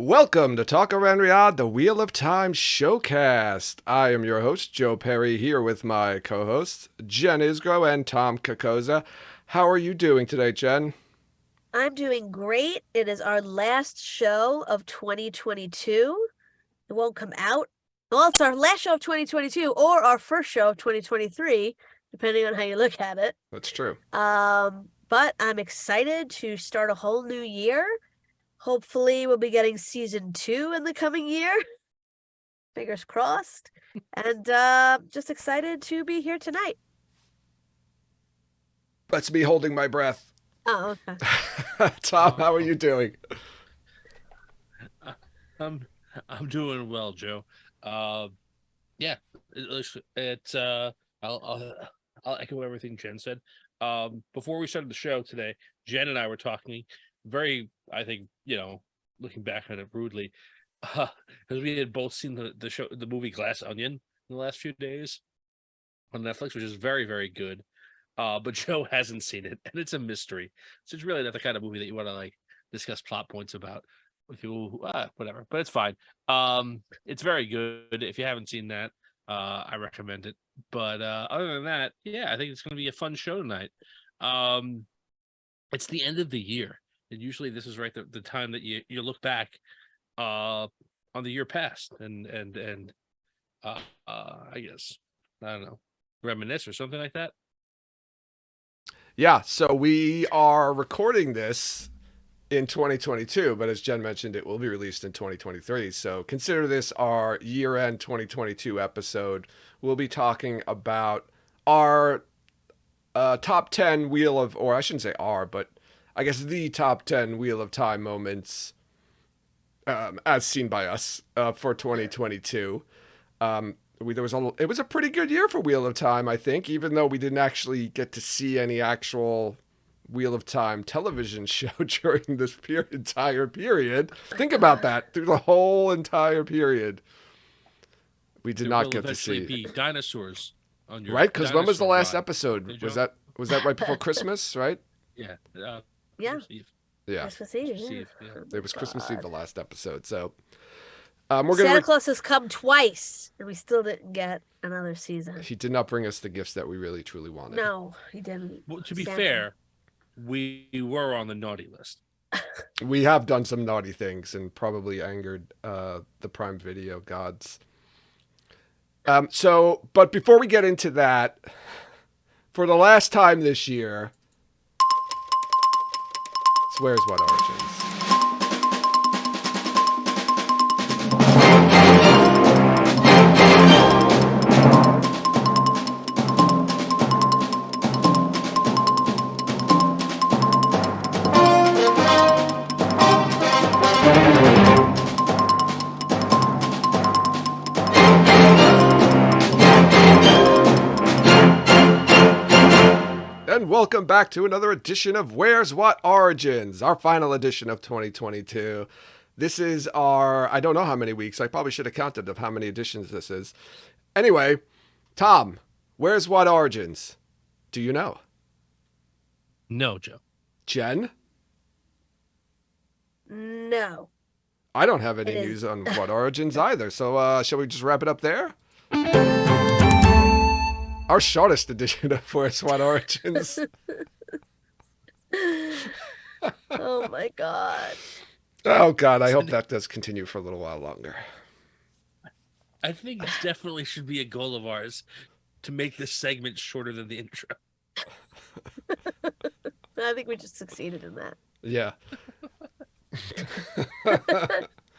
Welcome to Talk Around Riyadh, the Wheel of Time showcast. I am your host, Joe Perry, here with my co-hosts, Jen Isgro and Tom Kokoza. How are you doing today, Jen? I'm doing great. It is our last show of 2022. It won't come out. Well, it's our last show of 2022 or our first show of 2023, depending on how you look at it. That's true. But I'm excited to start a whole new year. Hopefully, we'll be getting season 2 in the coming year. Fingers crossed. And just excited to be here tonight. That's me holding my breath. Oh, okay. Tom, how are you doing? I'm doing well, Joe. Yeah, it's I'll echo everything Jen said. Before we started the show today, Jen and I were talking very, I think, looking back on it rudely, because we had both seen the movie Glass Onion in the last few days on Netflix, which is very, very good. But Joe hasn't seen it, and it's a mystery. So it's really not the kind of movie that you want to discuss plot points about with people. Whatever, but it's fine. It's very good. If you haven't seen that, I recommend it. But other than that, yeah, I think it's going to be a fun show tonight. It's the end of the year, and usually this is right the time that you look back on the year past and I guess I don't know, reminisce or something like that. Yeah, so we are recording this in 2022, but as Jen mentioned, it will be released in 2023. So consider this our year-end 2022 episode. We'll be talking about our top 10 or I shouldn't say our, but I guess the top 10 Wheel of Time moments as seen by us for 2022. It was a pretty good year for Wheel of Time, I think, even though we didn't actually get to see any actual Wheel of Time television show during this entire period. Think about that. Through the whole entire period, we did not get to see be dinosaurs on your right. Because when was the last ride. episode? Was that right before Christmas? Right? Yeah. Yeah. Christmas Eve. Yeah. Christmas Eve. Christmas Yeah. Eve, yeah. It was Christmas Eve, the last episode. So We're Santa Claus has come twice, and we still didn't get another season. He did not bring us the gifts that we really truly wanted. No, he didn't. Well, to be fair, we were on the naughty list. We have done some naughty things and probably angered the Prime Video gods. But before we get into that, for the last time this year, it's Where's What Origins. And welcome back to another edition of Where's What Origins, our final edition of 2022. This is I don't know how many weeks. I probably should have counted of how many editions this is. Anyway, Tom, Where's What Origins? Do you know? No, Joe. Jen? No. I don't have any news on What Origins either. So shall we just wrap it up there? Our shortest edition of Where's What Origins. Oh my God. Oh God, I hope that does continue for a little while longer. I think it definitely should be a goal of ours to make this segment shorter than the intro. I think we just succeeded in that. Yeah.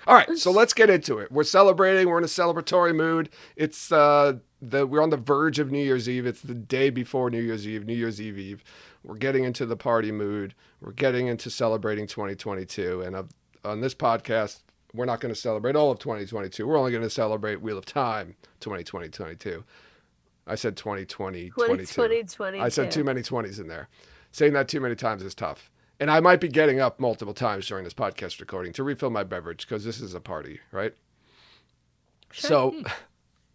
All right, so let's get into it. We're celebrating. We're in a celebratory mood. It's we're on the verge of New Year's Eve. It's the day before New Year's Eve, New Year's Eve. We're getting into the party mood. We're getting into celebrating 2022. And on this podcast, we're not going to celebrate all of 2022. We're only going to celebrate Wheel of Time 2022. I said 2022. I said too many 20s in there. Saying that too many times is tough. And I might be getting up multiple times during this podcast recording to refill my beverage because this is a party, right? Sure. So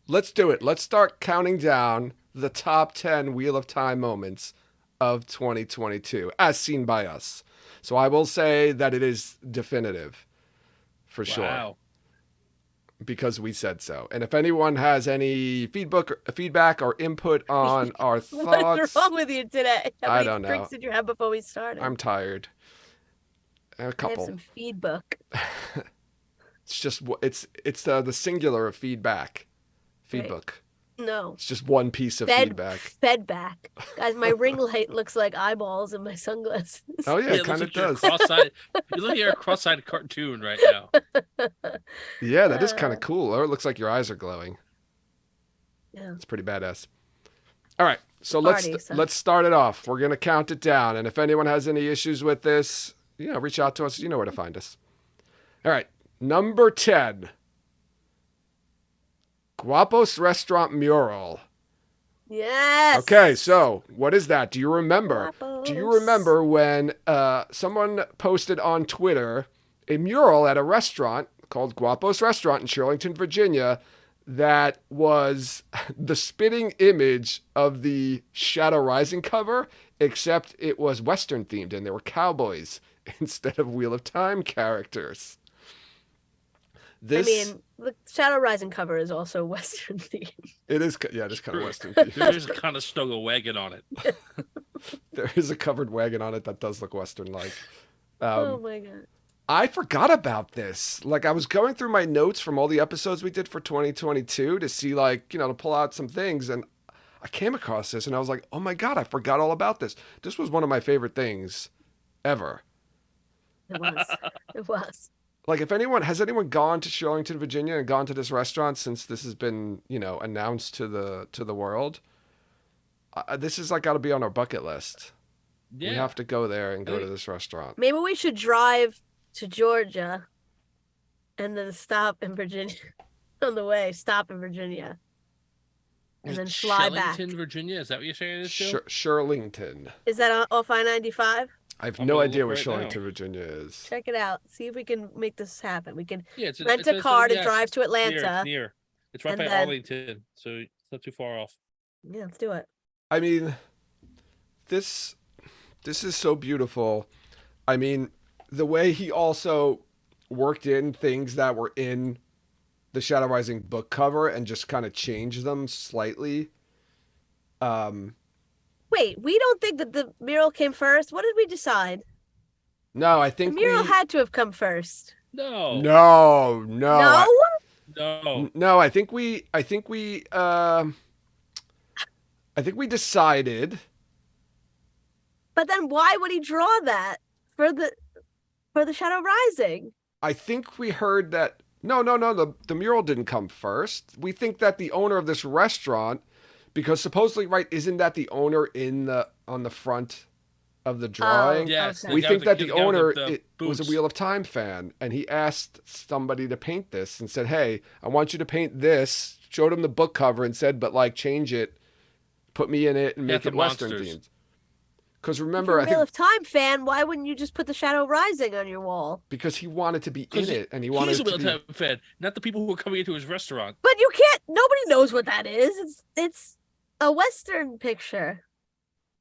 let's do it. Let's start counting down the top 10 Wheel of Time moments of 2022 as seen by us. So I will say that it is definitive. for sure. Wow. Because we said so. And if anyone has any feedback or input on our thoughts, What's wrong with you today? How I many don't know. drinks did you have before we started? I'm tired. A I have couple. some feedback. It's just it's the singular of feedback. Right. Feedback. No. It's just one piece of feedback. Fed back. Guys, my ring light looks like eyeballs in my sunglasses. Oh yeah, Yeah, it kind of looks like does. cross-eyed. You're looking at a cross-eyed cartoon right now. Yeah, that is kind of cool. Or it looks like your eyes are glowing. Yeah. It's pretty badass. All right, so Party, let's start it off. We're gonna count it down, and if anyone has any issues with this, reach out to us. You know where to find us. All right, number 10. Guapos Restaurant Mural. Yes. Okay, so what is that? Do you remember? Guapos. Do you remember when someone posted on Twitter a mural at a restaurant called Guapos Restaurant in Shirlington, Virginia, that was the spitting image of the Shadow Rising cover, except it was Western themed and there were cowboys instead of Wheel of Time characters. I mean, the Shadow Rising cover is also Western themed. It is, yeah, it is kind of Western themed. There's a kind of Stoga wagon on it. There is a covered wagon on it that does look Western-like. Oh my god. I forgot about this. Like, I was going through my notes from all the episodes we did for 2022 to see, to pull out some things, and I came across this, and I was like, oh my god, I forgot all about this. This was one of my favorite things ever. It was. It was. Like, has anyone gone to Shirlington, Virginia, and gone to this restaurant since this has been, announced to the world? This is got to be on our bucket list. Yeah. We have to go there and go to this restaurant. Maybe we should drive to Georgia and then stop in Virginia. On the way, stop in Virginia. And then fly back. Shirlington, Virginia? Is that what you're saying it is, Joe? Shirlington. Is that off I-95? I have I'm no gonna idea look where right Shirlington, Virginia is. Check it out. See if we can make this happen. We can Yeah, rent a car to drive to Atlanta. It's near. It's right and by then- Arlington, so it's not too far off. Yeah, let's do it. I mean, this is so beautiful. I mean, the way he also worked in things that were in the Shadow Rising book cover and just kind of changed them slightly. Wait, we don't think that the mural came first? What did we decide? No, I The think mural had to have come first. No. No. No? I think we decided. But then why would he draw that for the Shadow Rising? I think we heard that. No. The mural didn't come first. We think that the owner of this restaurant, because supposedly, right, isn't that the owner on the front of the drawing? Yes. Okay. We think that the owner was a boots. Wheel of Time fan, and he asked somebody to paint this and said, "Hey, I want you to paint this." Showed him the book cover and said, "But change it, put me in it, and make it Western themed." Because remember, if you're a Wheel of Time fan, why wouldn't you just put the Shadow Rising on your wall? because he wanted to be in it, and he wanted He's a it to Wheel be. of Time fan, not the people who are coming into his restaurant. But you can't. Nobody knows what that is. It's a Western picture.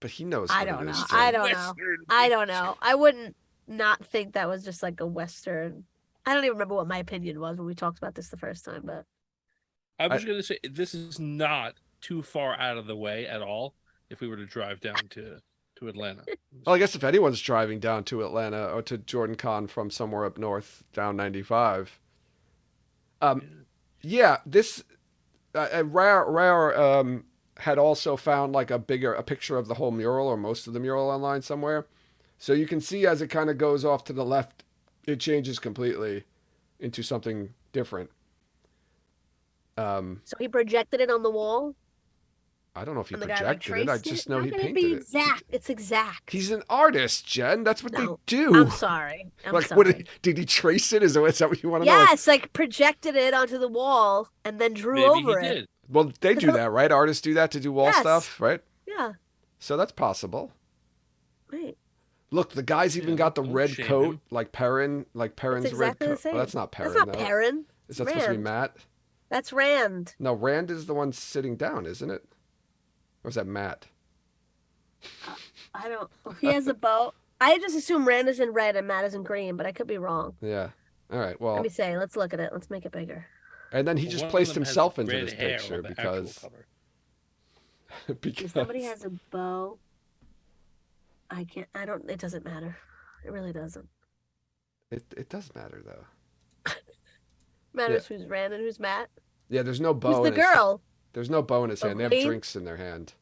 But he knows. I what don't it know. is, I Jen. don't know. I don't know. I wouldn't not think that was just like a Western. I don't even remember what my opinion was when we talked about this the first time, but I was going to say, this is not too far out of the way at all if we were to drive down to Atlanta. Well, I guess if anyone's driving down to Atlanta or to Jordan Con from somewhere up north down 95, yeah, this Rare had also found a picture of the whole mural or most of the mural online somewhere, so you can see as it kind of goes off to the left, it changes completely into something different. so he projected it on the wall. I don't know if he And the guy, projected it. I traced just it? know How he can it painted be it. exact? It's exact. He's an artist, Jen. That's what they No, do. I'm sorry. I'm sorry. Did he trace it? Is that what you want to know? Yes, projected it onto the wall and then drew Maybe over he it. did. Well, they do that, right? Artists do that to do wall Yes. stuff, right? Yeah. So that's possible. Right. Look, the guy's even Yeah, got the don't red shame coat, him. like Perrin, Perrin's It's red exactly the coat. same. Well, that's not Perrin. That's not though. Perrin. Is that supposed to be Rand. Matt? That's Rand. No, Rand is the one sitting down, isn't it? Or is that Matt? I don't. He has a bow. I just assume Rand is in red and Matt is in green, but I could be wrong. Yeah. All right. Let me Well, say. Let's look at it. Let's make it bigger. and then he Well, just one of placed them has himself into red this hair picture on the actual because cover. See, somebody because has a bow. I can't. I don't. It doesn't matter. It really doesn't. it does matter though. Yeah. Matters who's Rand and who's Matt. Yeah. There's no Who's bow the in his. girl? There's no bow in his hand. They have Egwene? drinks in their hand.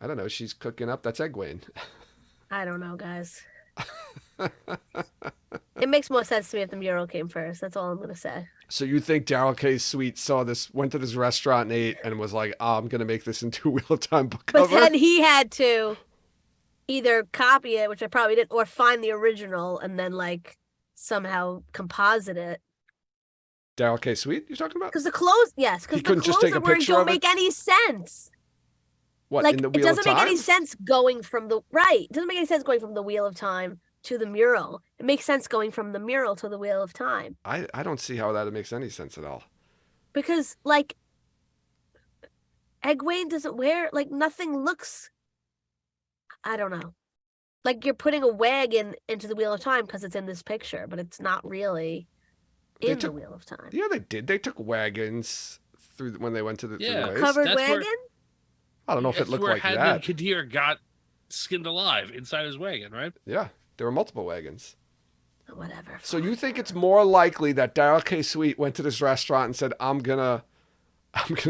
I don't know. She's cooking up. That's Egwene. I don't know, guys. It makes more sense to me if the mural came first. That's all I'm gonna say. So you think Daryl K. Sweet saw this, went to this restaurant and ate, and was like, oh, "I'm gonna make this into a Wheel of Time book But cover"? then he had to either copy it, which I probably didn't, or find the original and then like somehow composite it. Daryl K. Sweet, you're talking about? Because the clothes, yes, He because the couldn't just clothes take a I'm wearing picture don't of it? make any sense. What, Like in the it Wheel of doesn't make any Time? sense going from the right. It doesn't make any sense going from the Wheel of Time to the mural. It makes sense going from the mural to the Wheel of Time I don't see how that makes any sense at all. because like Egwene doesn't wear like nothing looks. I don't know. Like you're putting a wagon into the Wheel of Time because it's in this picture, but it's not really They in the took- Wheel of Time. Yeah, they did. They took wagons through when they went to the through Yeah. the waste. Covered That's where- wagon? I don't know if it That's looked where like Hadley that. Kadir got skinned alive inside his wagon, right? Yeah, there were multiple wagons. Whatever. So you think it's more likely that Daryl K. Sweet went to this restaurant and said, I'm gonna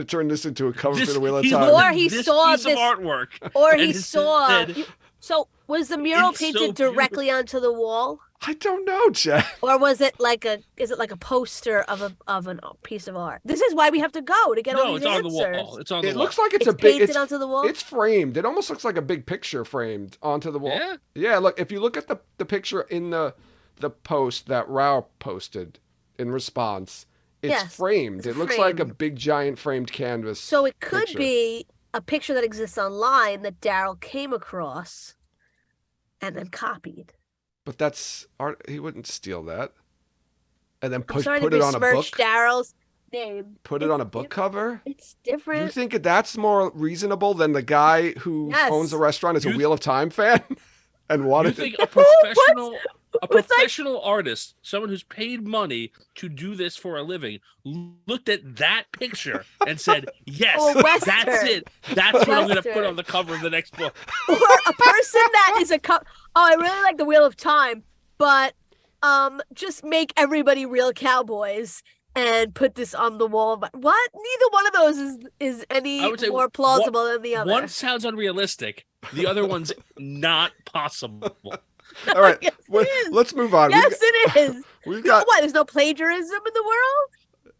turn this into a cover for the Wheel of he Time"? looked Or at he this saw piece this- of artwork, Or and he it saw. said, So was the mural It's so painted directly onto the wall, I don't know, Jeff. or was it like a? Is it like a poster of a piece of art? This is why we have to go to get all No, these it's on answers. the wall. It's on the It wall. looks like it's It's a big. painted onto the wall. It's framed. It almost looks like a big picture framed onto the wall. Yeah? Yeah. Look, if you look at the picture in the post that Rao posted in response, it's Yes, framed. it's It looks like a framed. big giant framed canvas. So it could picture. be a picture that exists online that Daryl came across and then copied. But that's art. He wouldn't steal that, and then I'm put sorry it to on a besmirch book. Daryl's name. Put it It's on a book cover. It's You different. think that's more reasonable than the guy who Yes. owns the restaurant is a You- Wheel of Time fan and You wanted think it? a professional, a What's that? professional artist, someone who's paid money to do this for a living, looked at that picture and said, "Yes, Oh, that's Western. it. That's what I'm going to put Western. on the cover of the next book." Or a person that is oh, I really like the Wheel of Time, but just make everybody real cowboys and put this on the wall. But what? Neither one of those is any I would say more plausible than the other. One sounds unrealistic. The other one's not possible. All right, Yes, it is. let's move on. Yes, it is. We've No, got what? There's no plagiarism in the world?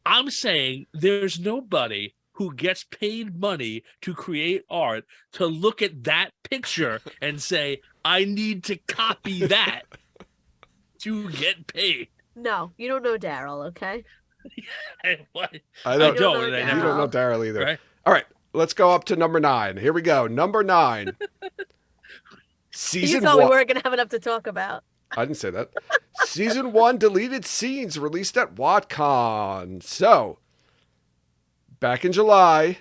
I'm saying there's nobody who gets paid money to create art to look at that picture and say, "I need to copy that to get paid." No, you don't know Daryl, okay? What? I don't. I don't know and I You Daryl. don't know Daryl either. Right? All right, let's go up to number 9. Here we go. Number 9. You Season thought we 1. weren't gonna have enough to talk about. I didn't say that. Season 1 deleted scenes released at WotCon. So, back in July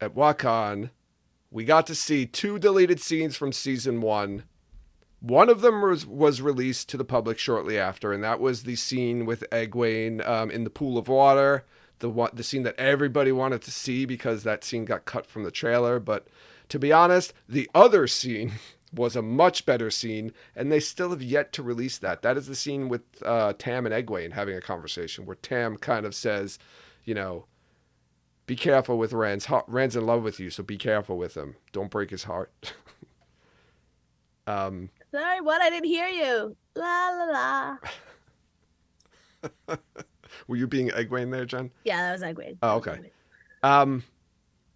at WotCon, we got to see 2 deleted scenes from season 1. One of them was released to the public shortly after, and that was the scene with Egwene in the pool of water. The scene that everybody wanted to see because that scene got cut from the trailer. But to be honest, the other scene was a much better scene, and they still have yet to release that. That is the scene with Tam and Egwene having a conversation where Tam kind of says, you know, be careful with Rand's heart. Rand's in love with you, so be careful with him. Don't break his heart. Sorry, what? I didn't hear you. La la la. Were you being Egwene there, Jen? Yeah, that was Egwene. Oh, okay.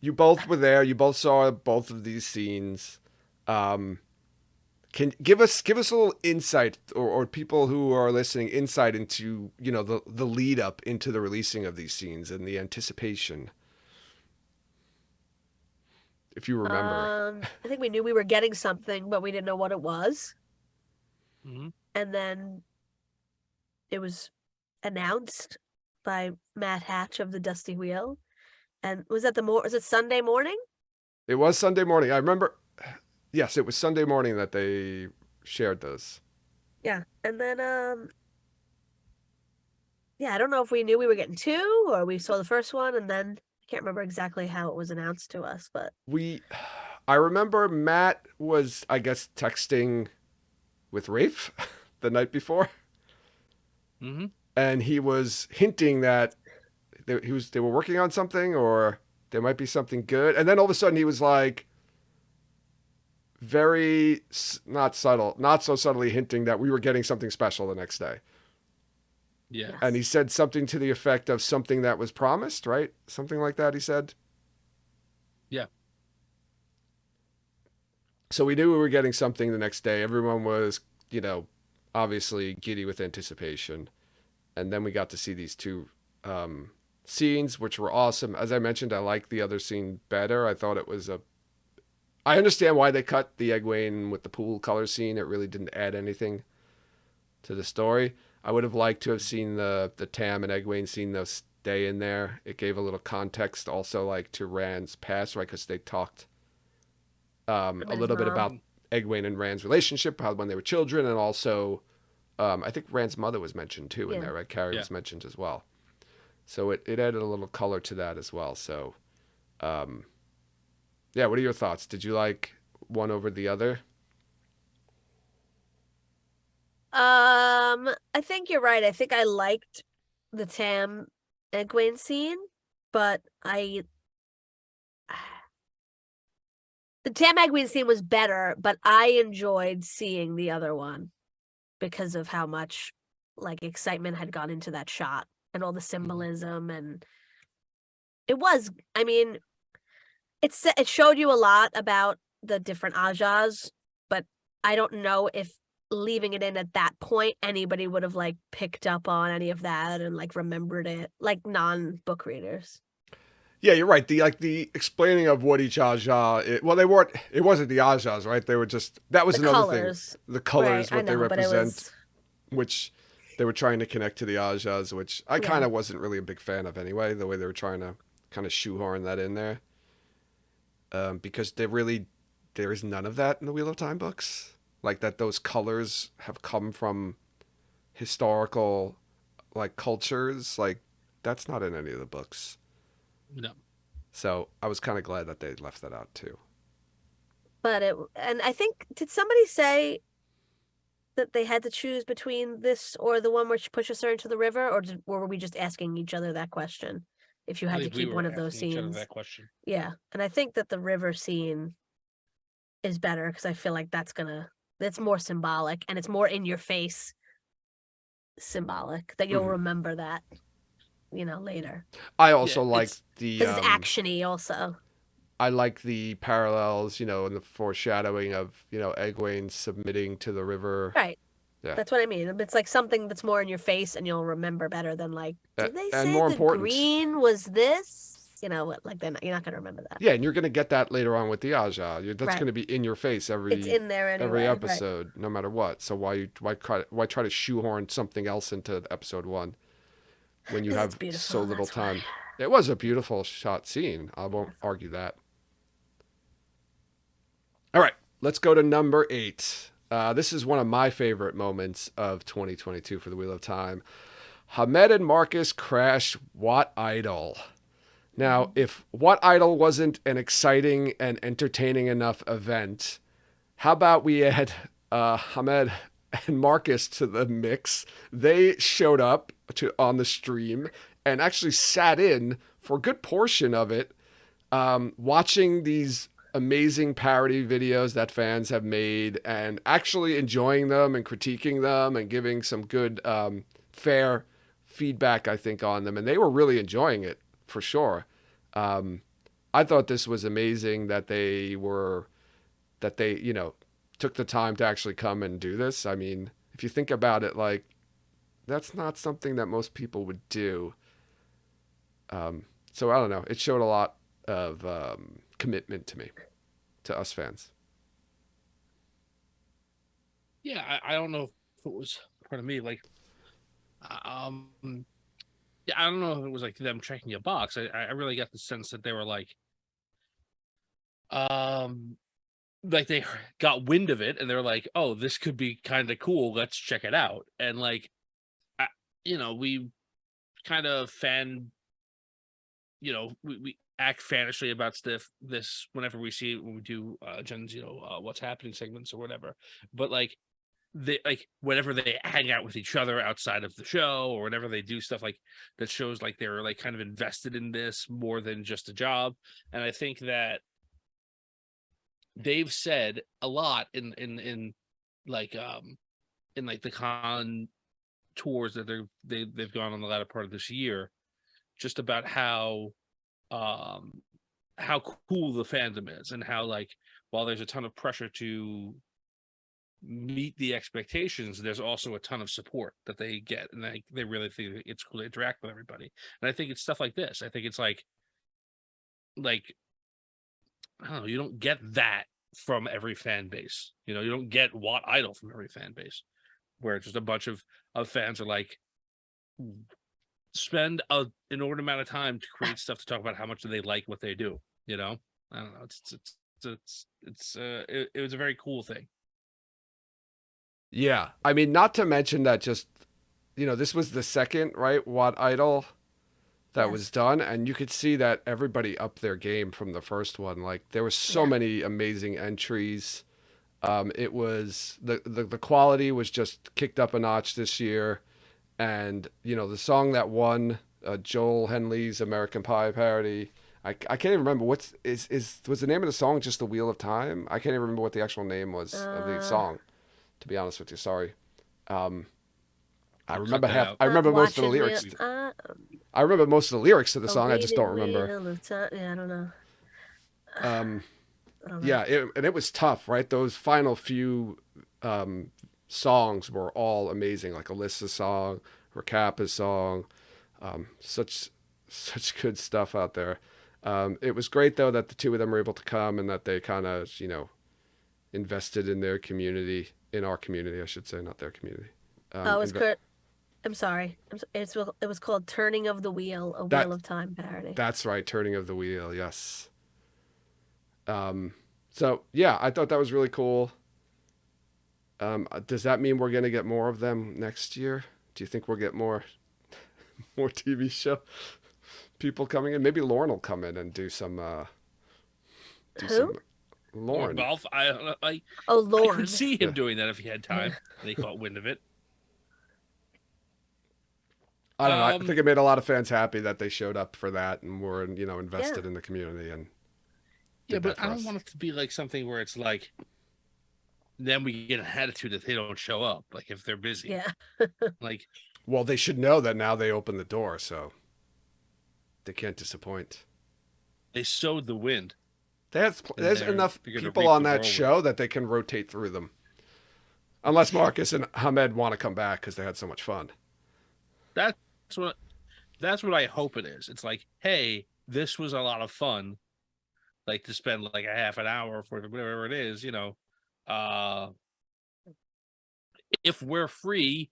You both were there. You both saw both of these scenes. Can give us a little insight, or people who are listening, insight into the lead up into the releasing of these scenes and the anticipation. If you remember, I think we knew we were getting something, but we didn't know what it was. Mhm. And then it was announced by Matt Hatch of the Dusty Wheel. And was it Sunday morning? it was Sunday morning. I remember. Yes, it was Sunday morning that they shared those. Yeah. And then yeah, I don't know if we knew we were getting two or we saw the first one and then I can't remember exactly how it was announced to us, but I remember Matt was, I guess, texting with Rafe the night before, Mm-hmm. and he was hinting that they were working on something or there might be something good, and then all of a sudden he was like very not subtle, not so subtly hinting that we were getting something special the next day. Yeah. And he yes. said something to the effect of something that was promised, right? Something like that, he said. Yeah. So we knew we were getting something the next day. Everyone was, you know, obviously giddy with anticipation. And then we got to see these two scenes, which were awesome. As I mentioned, I liked the other scene better. I thought it was a. I understand why they cut the Egwene with the pool color scene. It really didn't add anything to the story. I would have liked to have seen the Tam and Egwene scene though stay in there. It gave a little context also like to Rand's past, right? Because they talked Him a and his little bit mom. about Egwene and Rand's relationship, how when they were children, and also I think Rand's mother was mentioned too in Yeah. there, right? Carrie Yeah. was mentioned as well. So it added a little color to that as well. So um, yeah, what are your thoughts? Did you like one over the other? I think you're right. I think I liked the Tam Egwene scene, but I the Tam Egwene scene was better, but I enjoyed seeing the other one because of how much like excitement had gone into that shot and all the Mm-hmm. symbolism and it was I mean it showed you a lot about the different Ajas, but I don't know if leaving it in at that point anybody would have like picked up on any of that and like remembered it like non-book readers. Yeah, you're right. The explaining of what each Aja, well, they weren't. It wasn't the Ajas, right? They were just. That was The another thing. colors. The Right, colors, I what they know, but it represent, was which they were trying to connect to the Ajas, which I yeah. kind of wasn't really a big fan of anyway. The way they were trying to kind of shoehorn that in there, because there is none of that in the Wheel of Time books. Like that, those colors have come from historical like cultures. Like that's not in any of the books. No. So I was kind of glad that they left that out too. But it and I think did somebody say that they had to choose between this or the one which pushes her into the river, or were we just asking each other that question? If you I had to think we keep were one of those asking each other scenes, that question. yeah. And I think that the river scene is better because I feel like that's more symbolic and it's more in your face symbolic that you'll Mm-hmm. remember that later I Yeah, also like it's the because it's actiony also. I like the parallels, and the foreshadowing of Egwene submitting to the river. Right. Yeah, That's what I mean. It's like something that's more in your face and you'll remember better than like, did they and say more the important, green was this? What like you're not gonna remember that. yeah, and you're gonna get that later on with the Aja. That's Right. gonna be in your face It's in there every anyway. Right. episode, no matter what. So why try to shoehorn something else into episode one when you Because it's have so beautiful, little that's why. time? It was a beautiful shot scene. I won't Yes. argue that. All right, let's go to number 8. This is one of my favorite moments of 2022 for the Wheel of Time. Hamed and Marcus crash WoT Idol. Now, Mhm. if WoT Idol wasn't an exciting and entertaining enough event, how about we add Hamed and Marcus to the mix? They showed up on the stream and actually sat in for a good portion of it, watching these amazing parody videos that fans have made and actually enjoying them and critiquing them and giving some good, fair feedback, I think, on them. And they were really enjoying it for sure. Um, I thought this was amazing that they, took the time to actually come and do this. I mean, if you think about it, like, that's not something that most people would do. So I don't know. It showed a lot of commitment to me, to us fans. yeah. I don't know if it was part of me. Like, um, yeah, I don't know if it was like them checking a box. I really got the sense that they were like, um, like they got wind of it and they're like, oh, this could be kind of cool, let's check it out. And like I, we kind of we act fanishly about stuff this whenever we see it, when we do Jen's what's happening segments or whatever. But like they, like whenever they hang out with each other outside of the show, or whenever they do stuff like that, shows like they're like kind of invested in this more than just a job. And I think that they've said a lot in like in like the con tours that they've gone on the latter part of this year, just about um how cool the fandom is, and how like while there's a ton of pressure to meet the expectations, there's also a ton of support that they get, and they really think it's cool to interact with everybody. And I think it's stuff like this. I think it's like I don't know, you don't get that from every fan base. You don't get WoT Idol from every fan base, where it's just a bunch of fans are like spend an inordinate amount of time to create stuff to talk about how much do they like what they do. I don't know. It was a very cool thing. Yeah, I mean, not to mention that just this was the second, right, WoT Idol that was Yes. done, and you could see that everybody upped their game from the first one. Like there was so Yeah. many amazing entries. It was the quality was just kicked up a notch this year, and the song that won, Joel Henley's American Pie parody. I can't even remember was the name of the song just The Wheel of Time? I can't even remember what the actual name was of the Uh, song. To be honest with you, sorry. Um, I I'll cut remember that half. out. I not remember most of the watching lyrics. real. I remember most of the lyrics to the A song. I just don't waiting remember. wheel of time. Yeah, I don't know. Um, I don't know. yeah, and it was tough, right? Those final few songs were all amazing, like Alyssa's song, Recappa's song, such good stuff out there. It was great though that the two of them were able to come and that they kind of invested in their community, in our community, I should say, not their community. Oh, it's Kurt. I'm sorry. It was called "Turning of the Wheel," a That Wheel of Time parody. that's right, Turning of the Wheel, yes. So yeah, I thought that was really cool. Does that mean we're gonna get more of them next year? Do you think we'll get more TV show people coming in? Maybe Lauren will come in and do some Who? Lord Lauren. Balf, Oh, I Lorne. could see him Yeah. doing that if he had time and he caught wind of it. I don't know. I Um, think it made a lot of fans happy that they showed up for that and were invested Yeah. in the community and yeah, did but that I for don't us. want it to be like something where it's like then we get an attitude if they don't show up, like if they're busy. Yeah. Like Well, they should know that now they open the door, so they can't disappoint. they sowed the wind and There's enough they're gonna people reap on the that whirlwind. show that they can rotate through them. Unless Marcus and Hamed want to come back because they had so much fun. That's what that's what I hope it is. It's like, hey, this was a lot of fun. Like to spend like a half an hour for whatever it is, Uh if we're free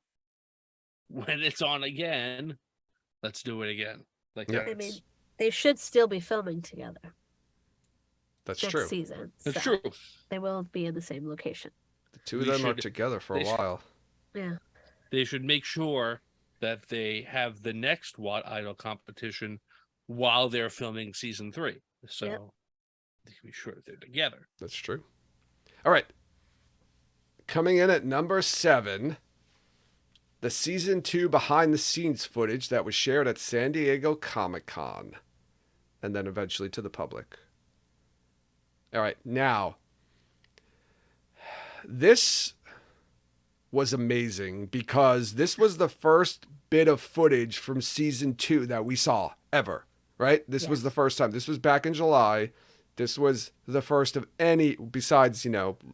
when it's on again, let's do it again. Like Yeah. I that's mean, they should still be filming together That's next true. season. that's So true. they will be in the same location. The two of We them are should- together for a they should- while. Yeah. They should make sure that they have the next WoT Idol competition while they're filming season 3. So Yep. they can be sure that they're together. That's true. All right. Coming in at number 7, the season 2 behind the scenes footage that was shared at San Diego Comic-Con and then eventually to the public. All right. Now, this was amazing because this was the first bit of footage from season 2 that we saw ever, right? This was Yes. the first time. This was back in July. This was the first of any, besides,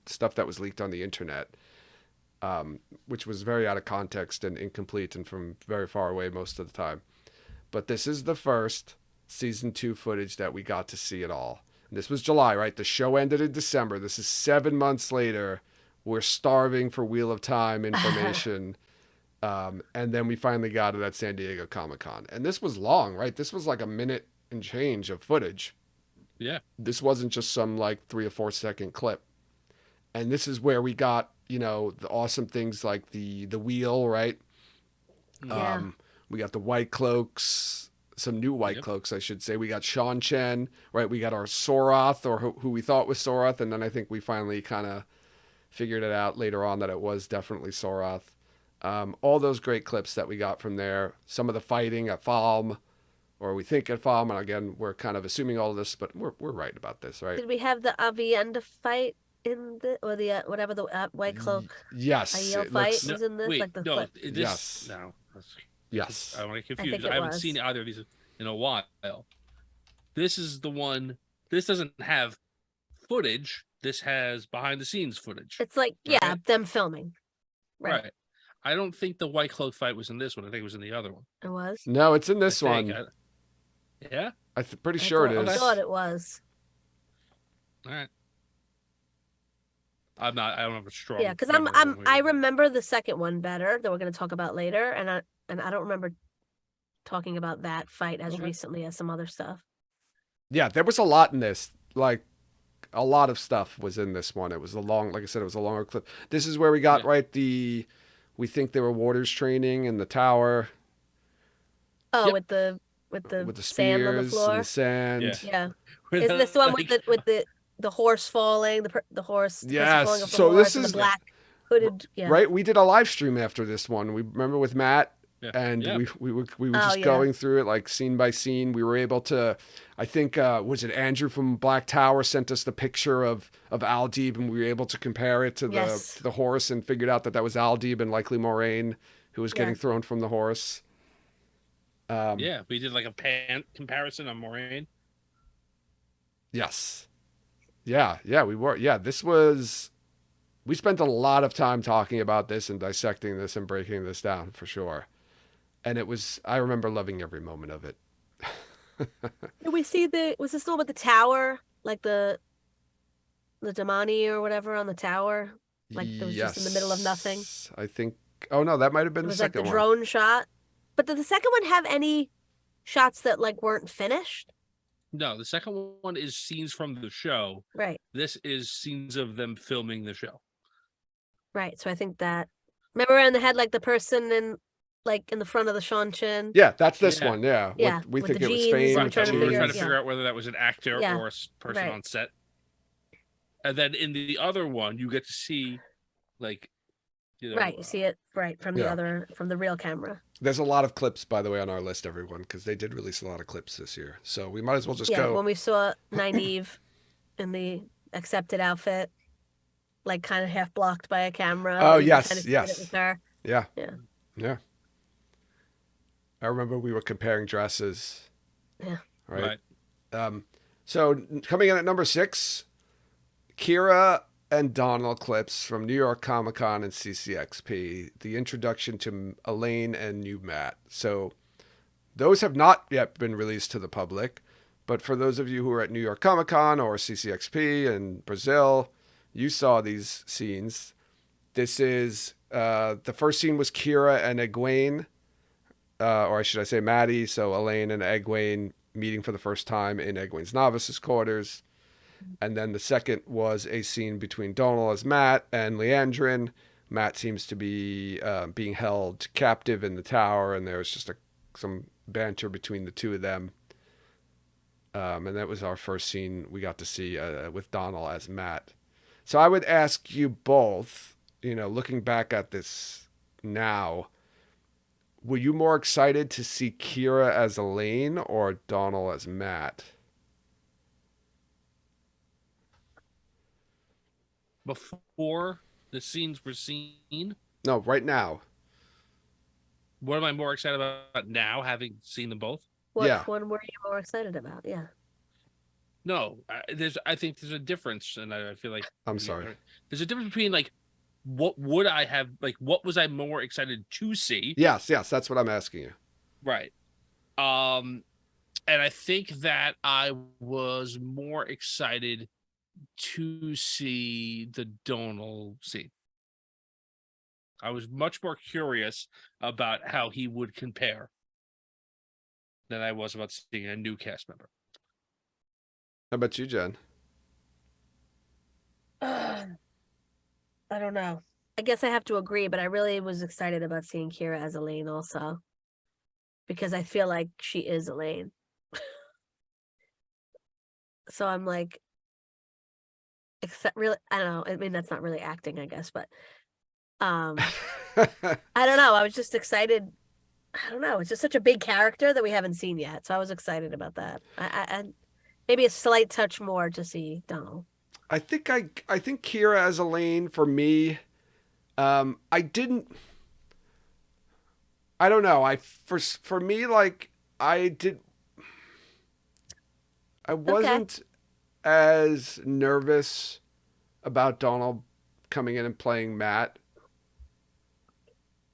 stuff that was leaked on the internet, which was very out of context and incomplete and from very far away most of the time. But this is the first season 2 footage that we got to see at all. And this was July, right? The show ended in December. This is 7 months later. We're starving for Wheel of Time information. And then we finally got it at San Diego Comic-Con. And this was long, right? This was like a minute and change of footage. Yeah. This wasn't just some like 3 or 4 second clip. And this is where we got, the awesome things like the wheel, right? Yeah. We got the white cloaks, some new white Yep. cloaks, I should say. We got Sean Chen, right? We got our Soroth, or who we thought was Soroth, and then I think we finally kind of figured it out later on that it was definitely Soroth. All those great clips that we got from there. Some of the fighting at Falm, or we think at Falm, and again, we're kind of assuming all of this, but we're right about this, right? Did we have the Avienda fight in the or the whatever the white cloak Yes, Aiel it fight looks. No, was in this? wait, Like the no, clip? this Yes, no. Because yes. I want to get I think confused. it I haven't was. seen either of these in a while. This is the one. This doesn't have footage. This has behind the scenes footage. It's like, yeah, Right? them filming. Right. Right. I don't think the white cloak fight was in this one. I think it was in the other one. It was. No, it's in I this think. one. Yeah. Pretty sure it I is. thought it was. All right. I'm not. I don't have a strong. Yeah, because memory one way or I the other. remember the second one better that we're going to talk about later, and I don't remember talking about that fight as Okay. recently as some other stuff. Yeah, there was a lot in this. Like a lot of stuff was in this one. It was like I said, it was a longer clip. This is where we got Yeah. right we think there were warders training in the tower. Oh, Yep. with the With the sand on the spears floor. and the sand. Yeah. Yeah. With Is the, this the one like, with the horse falling, the horse, the person Yes. falling off the So horse, this and is the black hooded, yeah. right. We did a live stream after this one. We remember with Matt, Yeah. and Yeah. we were Oh, just yeah. going through it like scene by scene. We were able to, I think, was it Andrew from Black Tower sent us the picture of Aldib, and we were able to compare it to Yes. the horse and figured out that was Aldib and likely Moraine who was getting Yes. thrown from the horse. Yeah, we did like a pan comparison on Moraine. Yes. Yeah, we were. Yeah, we spent a lot of time talking about this and dissecting this and breaking this down for sure. And I remember loving every moment of it. Did we see was this the one with the tower? Like the Damani or whatever on the tower? Like that was just in the middle of nothing? Yes, I think, oh no, that might have been It the was like the second one. drone shot. But did the second one have any shots that like weren't finished? No, the second one is scenes from the show. Right. This is scenes of them filming the show. Right. So I think that remember in the head like the person in the front of the Sean Chin? Yeah, that's this Yeah. one. Yeah. Yeah, We with think the it was jeans Fame. and Right, trying that to we were figure trying out- to figure out whether that was an actor Yeah, or a person right. on set. And then in the other one, you get to see, like, Right, you see it right from the Yeah. from the real camera. There's a lot of clips, by the way, on our list, everyone, because they did release a lot of clips this year. So we might as well just Yeah, go. when we saw Nynaeve in the accepted outfit, like kind of half blocked by a camera. Oh, you yes, kind of see yes. It with her. Yeah. Yeah. Yeah. I remember we were comparing dresses. Yeah. Right. So coming in at number 6, Kira and Donald clips from New York Comic Con and CCXP. The introduction to Elaine and new Matt. So those have not yet been released to the public, but for those of you who are at New York Comic Con or CCXP in Brazil, you saw these scenes. This is the first scene was Kira and Egwene, or should I say Maddie? So Elaine and Egwene meeting for the first time in Egwene's novice's quarters. And then the second was a scene between Donal as Matt and Leandrin. Matt seems to be being held captive in the tower, and there was just some banter between the two of them. And that was our first scene we got to see with Donal as Matt. So I would ask you both, looking back at this now, were you more excited to see Kira as Elaine or Donal as Matt? Before the scenes were seen, No, right now. what am I more excited about now, having seen them both? What Yeah. one were you more excited about? Yeah. No, I think there's a difference, and I feel like I'm sorry. there's a difference between like what would I have like what was I more excited to see? Yes, that's what I'm asking you. Right. And I think that I was more excited to see the Donal scene. I was much more curious about how he would compare than I was about seeing a new cast member. How about you, Jen? I don't know. I guess I have to agree, but I really was excited about seeing Kira as Elaine also. Because I feel like she is Elaine. So I'm like, except really, I don't know. I mean, that's not really acting, I guess, but I don't know. I was just excited. I don't know. It's just such a big character that we haven't seen yet. So I was excited about that. I maybe a slight touch more to see Donald. I think Kira as Elaine for me, I didn't. I don't know. For me, like I did. I Okay. wasn't as nervous about Donald coming in and playing Matt.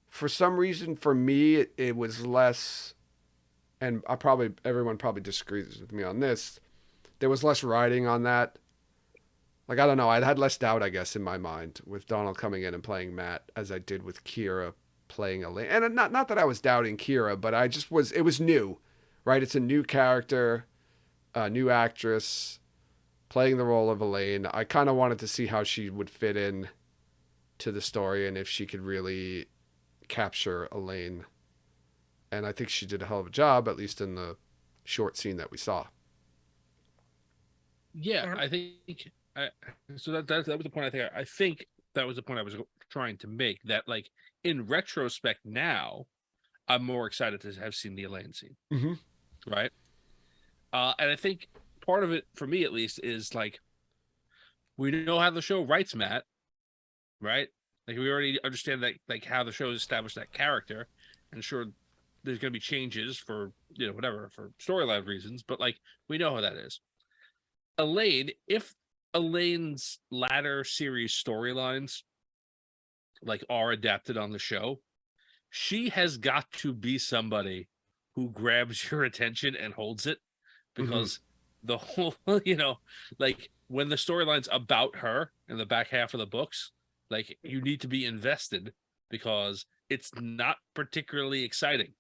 For some reason, for me, it was less, and everyone probably disagrees with me on this. There was less riding on that. Like I don't know, I had less doubt, I guess, in my mind with Donald coming in and playing Matt as I did with Kira playing Elaine. And not that I was doubting Kira, but I just was. It was new, right? It's a new character, a new actress playing the role of Elaine. I kind of wanted to see how she would fit in to the story and if she could really capture Elaine. And I think she did a hell of a job, at least in the short scene that we saw. Yeah, Yeah. I think I, so that was the point. I think that was the point I was trying to make. That like in retrospect now, I'm more excited to have seen the Elaine scene, Mm-hmm. right? And I think part of it, for me at least, is like we know how the show writes Matt, right? Like we already understand that, like how the show has established that character, and sure, there's going to be changes for whatever for storyline reasons, but like we know how that is. Elaine, if Elaine's latter series storylines like are adapted on the show, she has got to be somebody who grabs your attention and holds it Mm-hmm. because the whole, like when the storyline's about her in the back half of the books, like you need to be invested because it's not particularly exciting.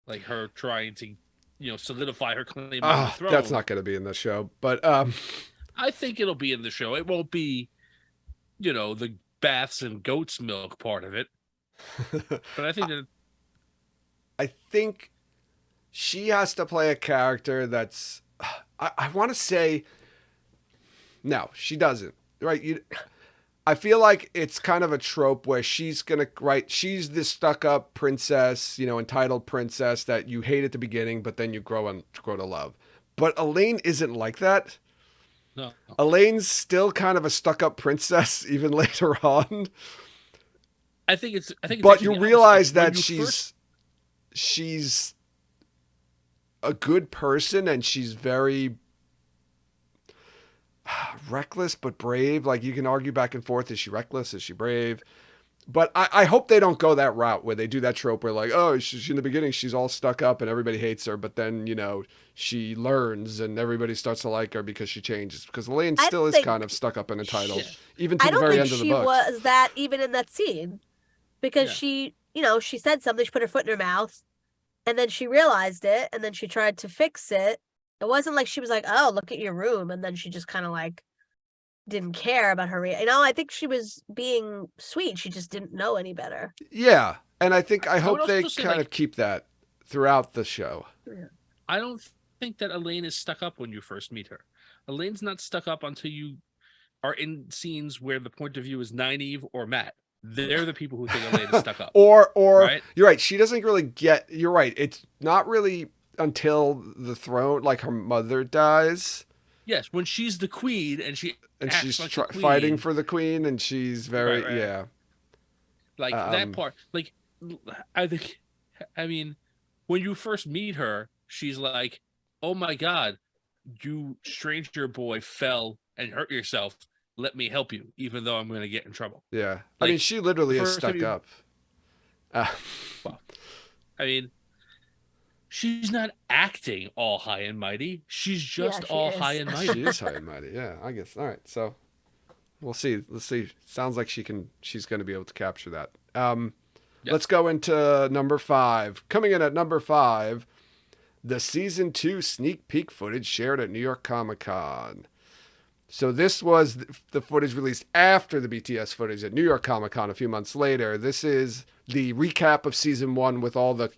Like her trying to, solidify her claim on the That's throne. not going to be in the show, but I think it'll be in the show. It won't be, the baths and goat's milk part of it, but I think that I think she has to play a character that's. I want to say. No, she doesn't. Right? I feel like it's kind of a trope where she's gonna right. She's this stuck-up princess, entitled princess that you hate at the beginning, but then you grow to love. But Elaine isn't like that. no. Elaine's still kind of a stuck-up princess even later on. I think it's But actually you the opposite. Like realize when that you first she's a good person and she's very reckless but brave. Like you can argue back and forth: is she reckless? Is she brave? But I hope they don't go that route where they do that trope where like, oh, in the beginning she's all stuck up and everybody hates her, but then she learns and everybody starts to like her because she changes. Because Elaine I still don't is kind of think stuck up and entitled, yeah, even to I the don't very think end of the she book. was that even in that scene because yeah. she said something, she put her foot in her mouth, and then she realized it, and then she tried to fix it. It wasn't like she was like, "Oh, look at your room," and then she just kind of like didn't care about her. I think she was being sweet. She just didn't know any better. Yeah, and I I would hope they also say kind like of keep that throughout the show. Yeah. I don't think that Elaine is stuck up when you first meet her. Elaine's not stuck up until you are in scenes where the point of view is Nynaeve or Matt. They're the people who think Elaine is stuck up, or right? you're right, she doesn't really get. You're right. It's not really until the throne, like her mother dies, Yes, when she's the queen and she and acts she's like the fighting queen, for the queen, and she's right, very right. yeah. Like that Um, part, like I think, I mean, when you first meet her, she's like, "Oh my god, you stranger boy fell and hurt yourself. Let me help you, even though I'm going to get in trouble." yeah. I mean, Like she the literally is first time stuck you, up. Uh, well, I mean, she's not acting all high and mighty. She's Yeah, just she all high is. and she mighty. is high and mighty. Yeah, I guess. All right, so we'll see. Let's see. Sounds like she's going to be able to capture that. Let's Yes. go into number 5. Coming in at number 5, the season 2 sneak peek footage shared at New York Comic Con. So this was the footage released after the BTS footage at New York Comic Con a few months later. This is the recap of season 1 with all the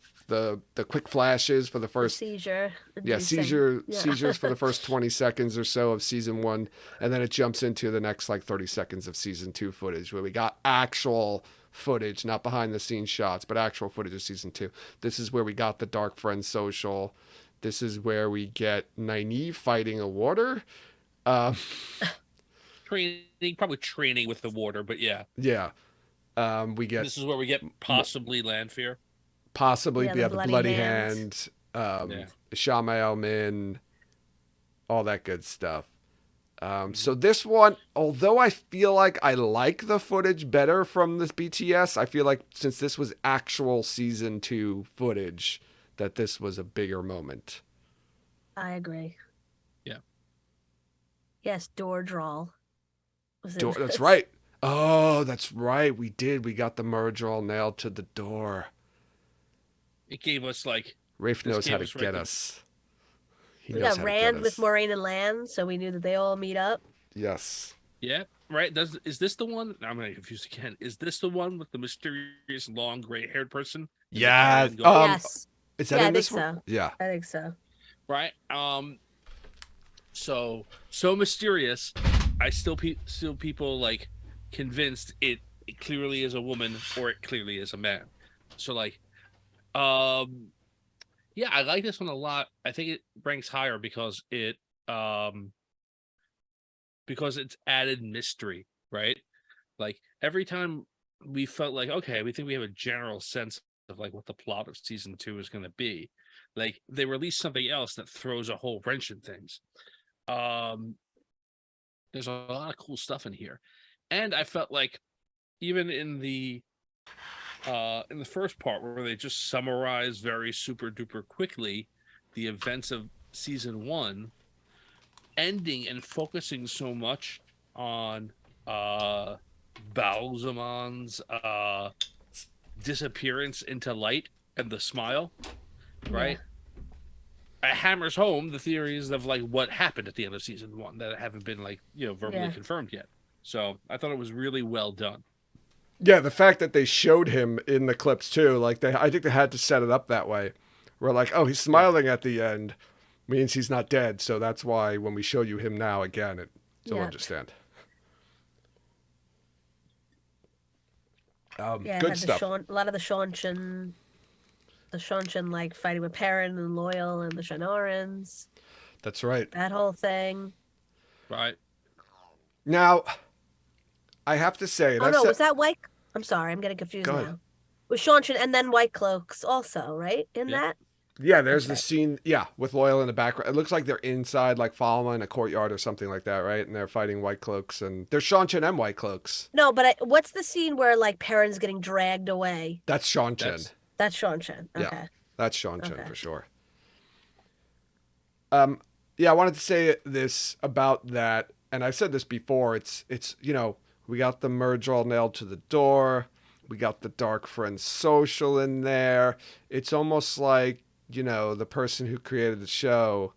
quick flashes for the The first seizure yeah inducing. Yeah. seizures for the first 20 seconds or so of season 1, and then it jumps into the next like 30 seconds of season 2 footage where we got actual footage, not behind the scenes shots, but actual footage of season 2. This is where we got the Dark Friends social. This is where we get Nynaeve fighting a warder. um Probably training with the water, but yeah. yeah. We get This is where we get possibly Lanfear. possibly Yeah, yeah, the the bloody bloody hand. hand, Yeah. Shamael Min, all that good stuff. Mm-hmm. So this one, although I feel like I like the footage better from this BTS, I feel like since this was actual season 2 footage, that this was a bigger moment. I agree. Yeah. Yes, door drawl was in That's this. right. Oh, that's right. We did. We got the merge all nailed to the door. It gave us like Rafe This knows how gave to us, right, get the- us. He We knows got how to get Rand with us. Moraine and Lan, so we knew that they all meet up. Yes. yeah, right. Is this the one? I'm gonna confuse again. Is this the one with the mysterious long gray-haired person? in the Yeah. carrion gold? Yes. Is that Yeah, I in this think one? so. Yeah. I think so. Right. So mysterious. I still people like convinced it clearly is a woman or it clearly is a man. So like, yeah, I like this one a lot. I think it ranks higher because it's added mystery, right? Like every time we felt like, okay, we think we have a general sense of like what the plot of season 2 is going to be. Like they release something else that throws a whole wrench in things. Um, there's a lot of cool stuff in here, and I felt like even in the first part where they just summarize very super duper quickly the events of season 1, ending and focusing so much on Balzamon's disappearance into light and the smile, right? It hammers home the theories of like what happened at the end of season 1 that haven't been like verbally Yeah. confirmed yet. So I thought it was really well done. Yeah, the fact that they showed him in the clips too, like I think they had to set it up that way. We're like, oh, he's smiling at the end, means he's not dead. So that's why when we show you him now again, you'll Yeah. understand. Yeah, Good had stuff. a lot of the Shanshan like fighting with Perrin and Loyal and the Shanarans. That's right. That whole thing. Right. Now, I have to say, and Oh I've no, said, was that White? I'm sorry, I'm getting confused Go ahead. now. Was Shanshan and then White Cloaks also, right? In Yeah. that? yeah, there's the Okay. scene, yeah, with Loyal in the background. It looks like they're inside, like Falma in a courtyard or something like that, right? And they're fighting White Cloaks, and there's Shanshan and White Cloaks. No, but what's the scene where like Perrin's getting dragged away? That's Shanshan. That's That's Shanshan. Yeah. Okay. That's Shanshan Okay. for sure. Yeah, I wanted to say this about that, and I've said this before. It's we got the merge all nailed to the door. We got the Dark Friends social in there. It's almost like the person who created the show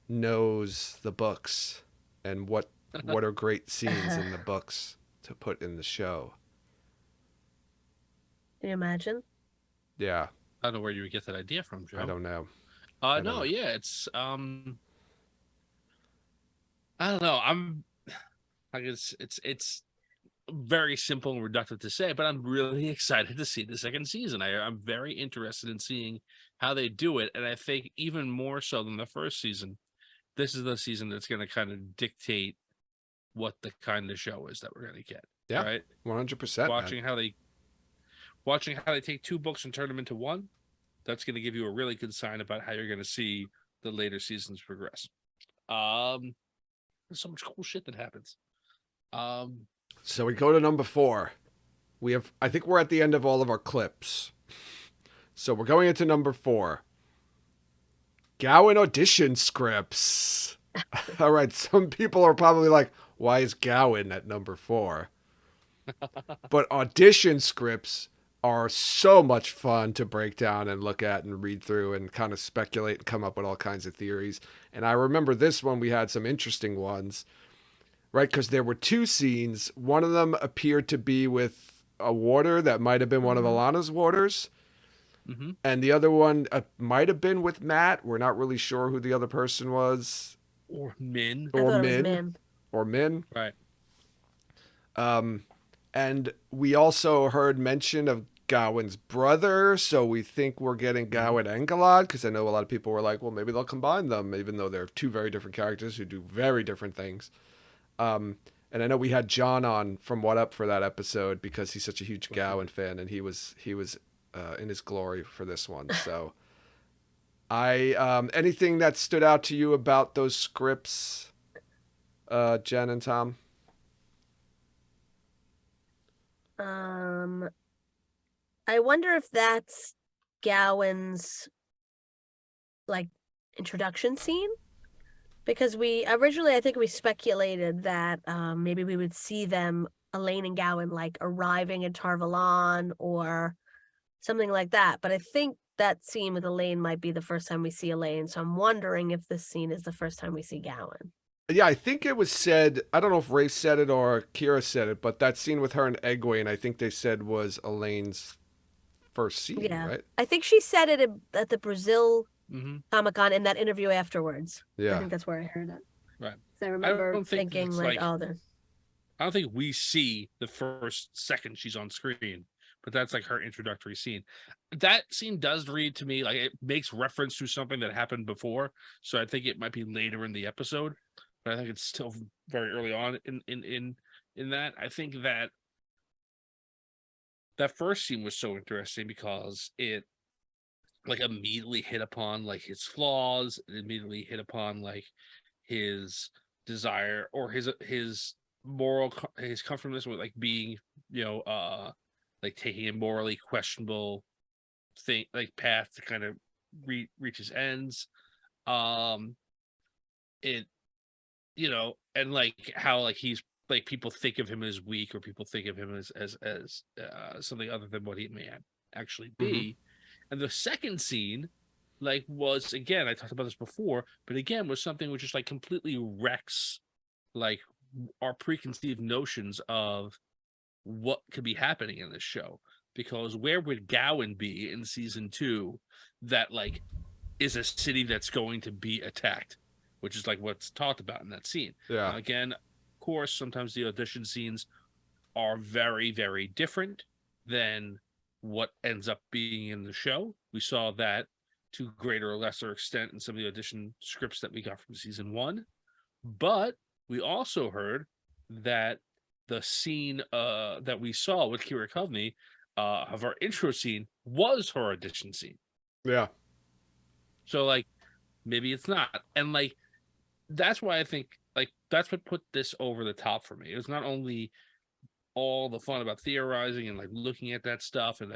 knows the books and what are great scenes in the books to put in the show. Can you imagine? Yeah, I don't know where you would get that idea from, Joe. I don't know. No, know. yeah, it's I don't know. I guess it's very simple and reductive to say, but I'm really excited to see the second season. I'm very interested in seeing how they do it, and I think even more so than the first season, this is the season that's going to kind of dictate what the kind of show is that we're going to get. Yeah, right. 100%. Watching how they take 2 books and turn them into one. That's going to give you a really good sign about how you're going to see the later seasons progress. There's so much cool shit that happens. So we go to number 4. I think we're at the end of all of our clips. So we're going into number 4. Gowan audition scripts. All right, some people are probably like, why is Gowan at number 4? But audition scripts are so much fun to break down and look at and read through and kind of speculate and come up with all kinds of theories. And I remember this one, we had some interesting ones. right? Because there were two scenes. One of them appeared to be with a warder that might have been one of Mhm. Alana's warders, Mm-hmm. and the other one might have been with Matt. We're not really sure who the other person was, Or Min. I or thought it was Min, Min. or Min. Right. Um, and we also heard mention of Gawain's brother, so we think we're getting Mm-hmm. Gawain and Galad, because I know a lot of people were like, well, maybe they'll combine them, even though they're two very different characters who do very different things. Um, and I know we had John on from What Up for that episode because he's such a huge Gawain fan, and he was in his glory for this one. So, anything that stood out to you about those scripts, Jen and Tom? Um, I wonder if that's Gowan's like introduction scene, because we originally, I think we speculated that maybe we would see them, Elaine and Gowan, like arriving in Tarvalon or something like that. But I think that scene with Elaine might be the first time we see Elaine. So I'm wondering if this scene is the first time we see Gowan. Yeah, I think it was said. I don't know if Rafe said it or Kira said it, but that scene with her and Egwene, I think they said was Elaine's first scene, Yeah, right? I think she said it at the Brazil Mm-hmm. Comic-Con in that interview afterwards. I Yeah. think that's where I heard it. Right. So I I remember don't think thinking it's like, like oh, there. I don't think we see the first second she's on screen, but that's like her introductory scene. That scene does read to me like it makes reference to something that happened before, so I think it might be later in the episode, but I think it's still very early on in that. I think that that first scene was so interesting because it like immediately hit upon like his flaws, it immediately hit upon like his desire or his his comfortableness with like being like taking a morally questionable thing like path to kind of reach his ends. um it and like how like he's like people think of him as weak or people think of him as something other than what he may actually Mm-hmm. be. And the second scene like was, again, I talked about this before, but again was something which just like completely wrecks like our preconceived notions of what could be happening in this show. Because where would Gowan be in season 2 that like is a city that's going to be attacked, which is like what's talked about in that scene. Yeah. Now, again, of course, sometimes the audition scenes are very, very different than what ends up being in the show. We saw that to greater or lesser extent in some of the audition scripts that we got from season 1. But we also heard that the scene that we saw with Kira Coveney of our intro scene was her audition scene. Yeah. So like maybe it's not. And like that's why I think like that's what put this over the top for me. It was not only all the fun about theorizing and like looking at that stuff and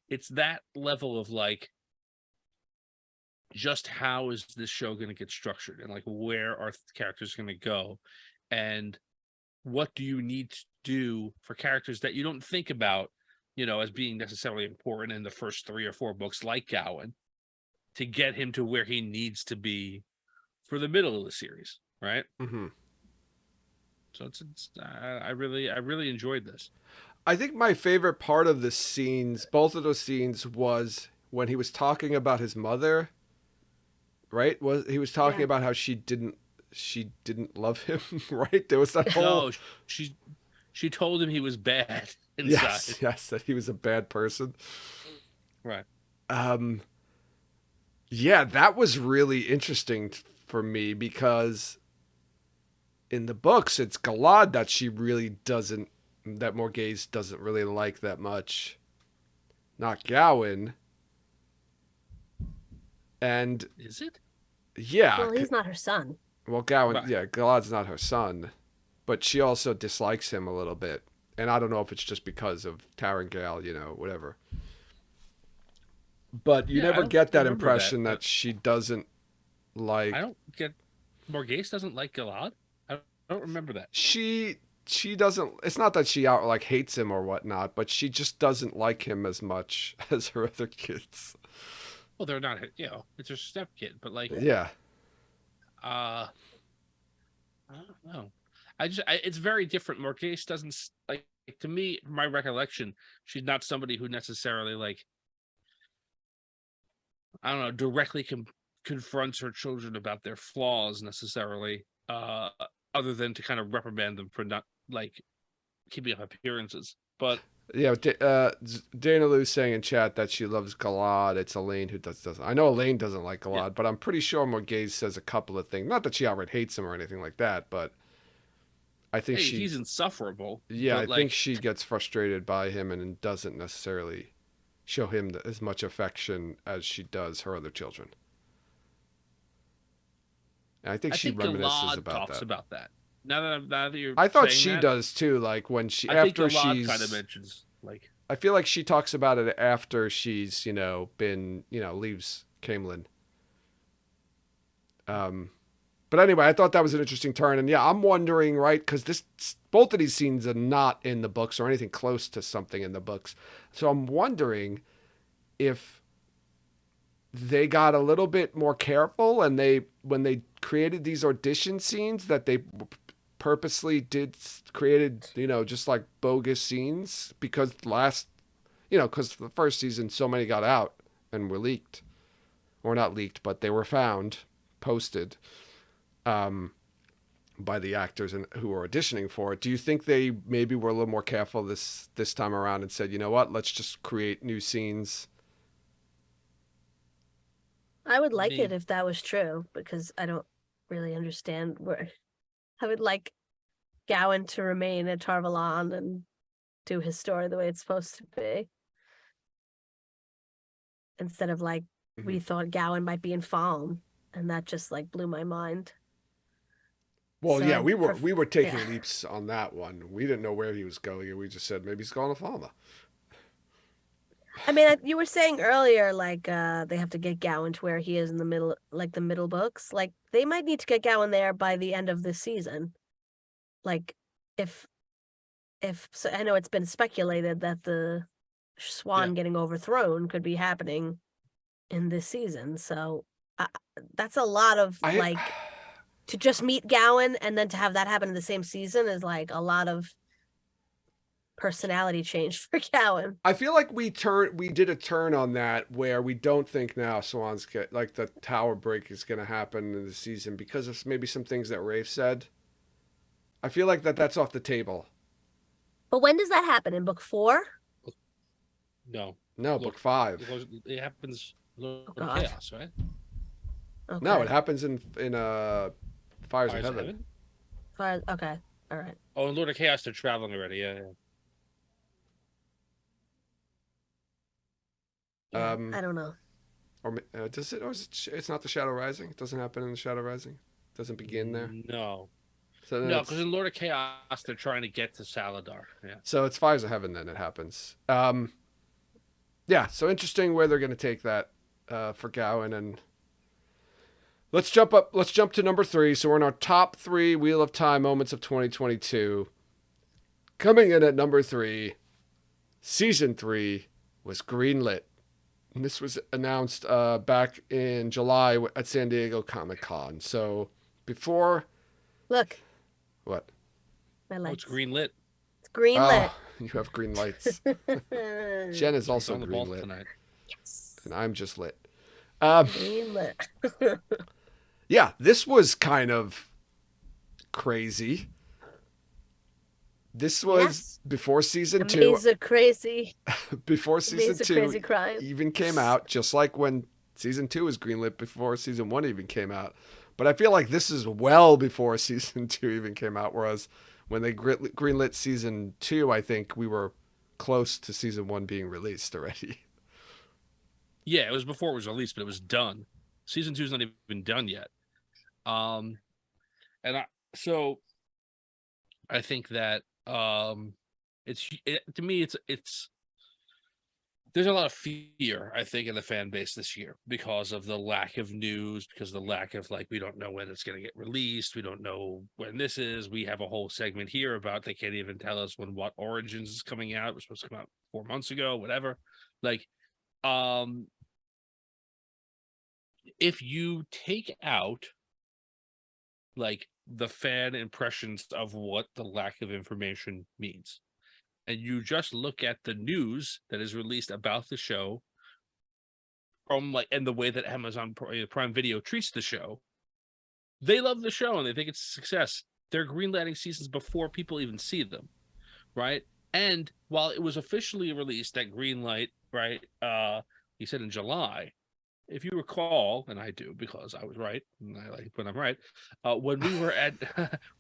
it's that level of like just how is this show going to get structured and like where are characters going to go and what do you need to do for characters that you don't think about as being necessarily important in the first 3 or 4 books like Gowan to get him to where he needs to be for the middle of the series, right? Mm-hmm. So I really enjoyed this. I think my favorite part of the scenes, both of those scenes, was when he was talking about his mother. Right? Was he was talking Yeah. about how she didn't love him, right? There was that whole No, she told him he was bad yes, inside. yes, that he was a bad person. Right. Um, yeah, that was really interesting for me because in the books it's Galad that she really doesn't, that Morghese doesn't really like that much, not Gowan. And Is it? yeah, Well, he's not her son. well, Gowan, Right. yeah, Galad's not her son, but she also dislikes him a little bit. And I don't know if it's just because of Tarangale, whatever. But you Yeah, I never don't get that remember that. impression that she doesn't I like don't get Morghese doesn't like Galad. I don't remember that. she doesn't, it's not that she out like hates him or whatnot, but she just doesn't like him as much as her other kids. Well, they're not, it's her step kid, but like, Yeah. I don't know. it's very different. Morgase doesn't like to me, from my recollection, she's not somebody who necessarily like, I don't know, directly confronts her children about their flaws necessarily, other than to kind of reprimand them for not like keeping up appearances. But Yeah, Dana Lou's saying in chat that she loves Galad. It's Elaine who doesn't. I know Elaine doesn't like yeah, Galad, but I'm pretty sure Morgase says a couple of things. Not that she outright hates him or anything like that, but I think hey, she, he's insufferable. yeah, I But think like, she gets frustrated by him and doesn't necessarily show him as much affection as she does her other children. And I think I she think reminisces Galad about talks that. about that. Now that you're I thought saying she that, does too. Like when she I think after Galad kind of she's, mentions like, I feel like she talks about it after she's been leaves Camelin. Um, but anyway, I thought that was an interesting turn, and yeah, I'm wondering, right? Because both of these scenes are not in the books or anything close to something in the books, so I'm wondering if they got a little bit more careful and when they created these audition scenes that they purposely created just like bogus scenes because because the first season so many got out and were leaked, or not leaked, but they were found, posted um by the actors and who were auditioning for it. Do you think they maybe were a little more careful this time around and said, you know what, let's just create new scenes? I would like it maybe if that was true because I don't really understand where I would like Gowan to remain at Tarvalon and do his story the way it's supposed to be. Instead of like Mm-hmm. we thought Gowan might be in Falm, and that just like blew my mind. Well, So yeah, I'd we were yeah. taking leaps on that one. We didn't know where he was going, and we just said maybe he's going to Falma. I mean, you were saying earlier, like they have to get Gowan to where he is in the middle, like the middle books. Like they might need to get Gowan there by the end of this season. Like, if so, I know it's been speculated that the yeah. Swan getting overthrown could be happening in this season. So that's a lot of I like to just meet Gowan and then to have that happen in the same season is like a lot of personality change for Gowan. I feel like we did a turn on that where we don't think now Swan's like the tower break is going to happen in the season because of maybe some things that Rafe said. I feel like that's off the table. But when does that happen? In book 4? No, No, look, book 5. it happens. Oh Lord God. Chaos, right? No, Okay. it happens in Fires of Fires of Heaven. Heaven. Okay. All right. Oh, and Lord of Chaos, they're traveling already. Yeah, yeah. Yeah. I don't know. Or does it? Or is it? It's not the Shadow Rising. It doesn't happen in the Shadow Rising. It doesn't begin there. No, So then no, because it's in Lord of Chaos, they're trying to get to Saladar. Yeah. so it's Fires of Heaven. Then it happens. Yeah. So interesting where they're going to take that for Gowan, and let's jump up. Let's jump to number 3. So we're in our top 3 Wheel of Time moments of 2022. Coming in at number 3, season 3 was greenlit. And this was announced back in July at San Diego Comic-Con. So before Look, what? my Oh, it's lights. green lit. It's green lit. Oh, you have green lights. Jen is She's also on the green ball lit, tonight. Yes. and I'm just lit. Um, Green lit. yeah, this was kind of crazy. This was Yes. before season 2. Amazing crazy. Before season Amazing 2 crazy crime. even came out, just like when season 2 was greenlit before season 1 even came out. But I feel like this is well before season 2 even came out, whereas when they greenlit season 2, I think we were close to season 1 being released already. Yeah, it was before it was released, but it was done. Season 2 is not even done yet. Um, and so I think that to me it's there's a lot of fear, I think, in the fan base this year because of the lack of news, because of the lack of like, we don't know when it's going to get released. We don't know when this is. We have a whole segment here about they can't even tell us when WoT Origins is coming out. It was supposed to come out 4 months ago, whatever. Like, if you take out like the fan impressions of what the lack of information means. And you just look at the news that is released about the show from like and the way that Amazon Prime Video treats the show. They love the show and they think it's a success. They're greenlighting seasons before people even see them, right? And while it was officially released that greenlight, right? He said in July. If you recall, and I do because I was right, and I like when I'm right. When we were at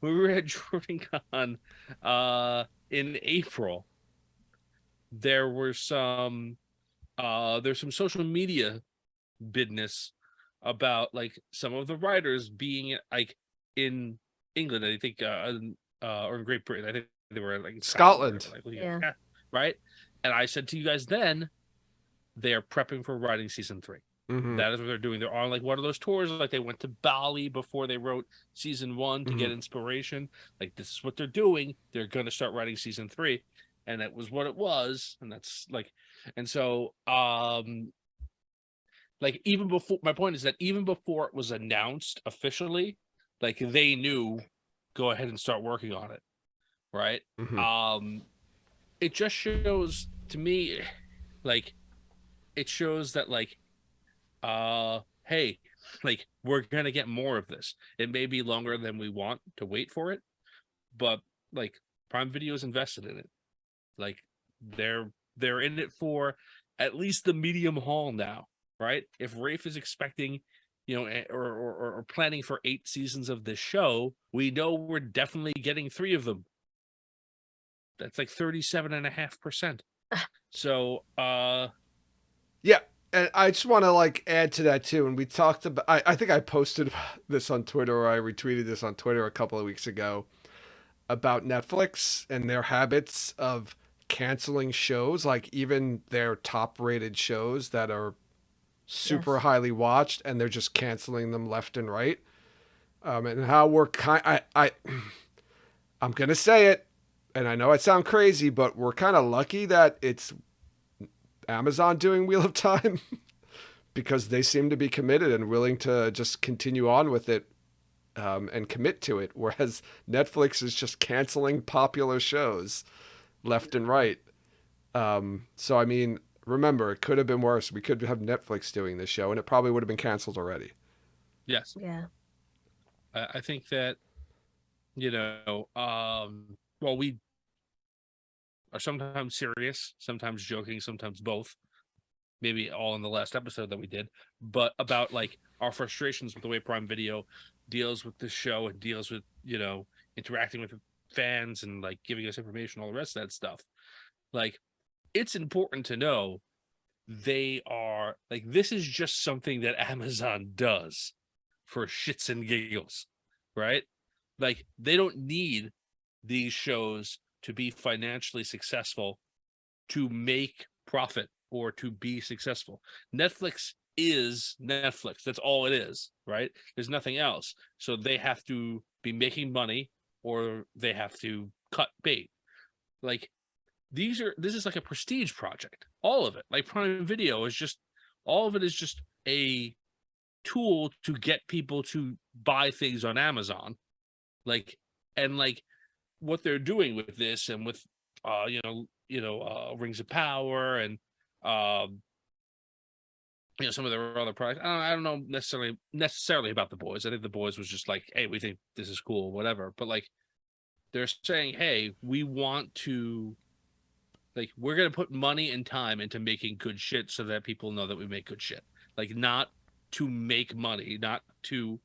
when we were at JordanCon in April, there were there's some social media business about like some of the writers being like in England, I think, or in Great Britain. I think they were like in Scotland. Scotland, like, Yeah. right. And I said to you guys then, they are prepping for writing season 3. Mm-hmm. That is what they're doing. They're on like one of those tours, like they went to Bali before they wrote season 1 to get inspiration. Like this is what they're doing. They're going to start writing season 3, and that was what it was. And that's like, and so, like even before, my point is that even before it was announced officially, like they knew, go ahead and start working on it, right? It just shows to me, like, it shows that like hey, like we're gonna get more of this. It may be longer than we want to wait for it, but like Prime Video is invested in it. Like they're in it for at least the medium haul now, right? If Rafe is expecting, you know, or planning for 8 seasons of this show, we know we're definitely getting 3 of them. That's like 37.5%. So Yeah, and I just want to like add to that too. And we talked about, I think I posted this on Twitter, or I retweeted this on Twitter a couple of weeks ago about Netflix and their habits of canceling shows, like even their top rated shows that are super Yes. highly watched, and they're just canceling them left and right. And how we're I'm gonna say it, and I know it sounds crazy, but we're kind of lucky that it's Amazon doing Wheel of Time because they seem to be committed and willing to just continue on with it, and commit to it. Whereas Netflix is just canceling popular shows left and right. So, I mean, remember, it could have been worse. We could have Netflix doing this show and it probably would have been canceled already. yes, Yeah. I think that, you know, well, we are sometimes serious, sometimes joking, sometimes both. Maybe all in the last episode that we did, but about like our frustrations with the way Prime Video deals with the show and deals with, you know, interacting with fans and like giving us information, all the rest of that stuff. Like, it's important to know they are like, this is just something that Amazon does for shits and giggles, right? Like, they don't need these shows to be financially successful to make profit or to be successful. Netflix is Netflix. That's all it is, right? There's nothing else. So they have to be making money or they have to cut bait. Like, this is like a prestige project. All of it. Like Prime Video is just, all of it is just a tool to get people to buy things on Amazon. Like, and like what they're doing with this and with Rings of Power and some of their other products. I don't know necessarily about The Boys. I think The Boys was just like, hey, we think this is cool, whatever. But like, they're saying, hey, we want to, like, we're gonna put money and time into making good shit so that people know that we make good shit. Like, not to make money, not to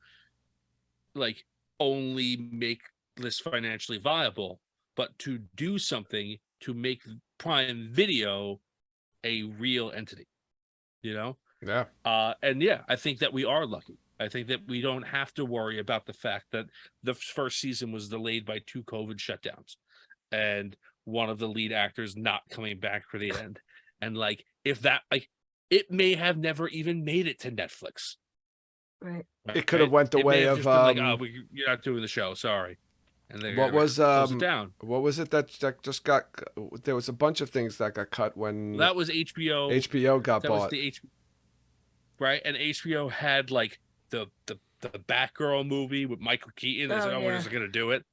like only make this financially viable, but to do something to make Prime Video a real entity, you know? Yeah. And yeah, I think that we are lucky. I think that we don't have to worry about the fact that the first season was delayed by 2 COVID shutdowns and one of the lead actors not coming back for the end. And like, if that, like, it may have never even made it to Netflix. Right. It could have went the It may way have of just been like, oh, you're not doing the show, sorry. And they're what gonna was close it down. what was it that just got, there was a bunch of things that got cut when That was HBO. HBO got That was bought. the right, and HBO had like the the Batgirl movie with Michael Keaton. They said, "Oh, we're yeah. just gonna do it."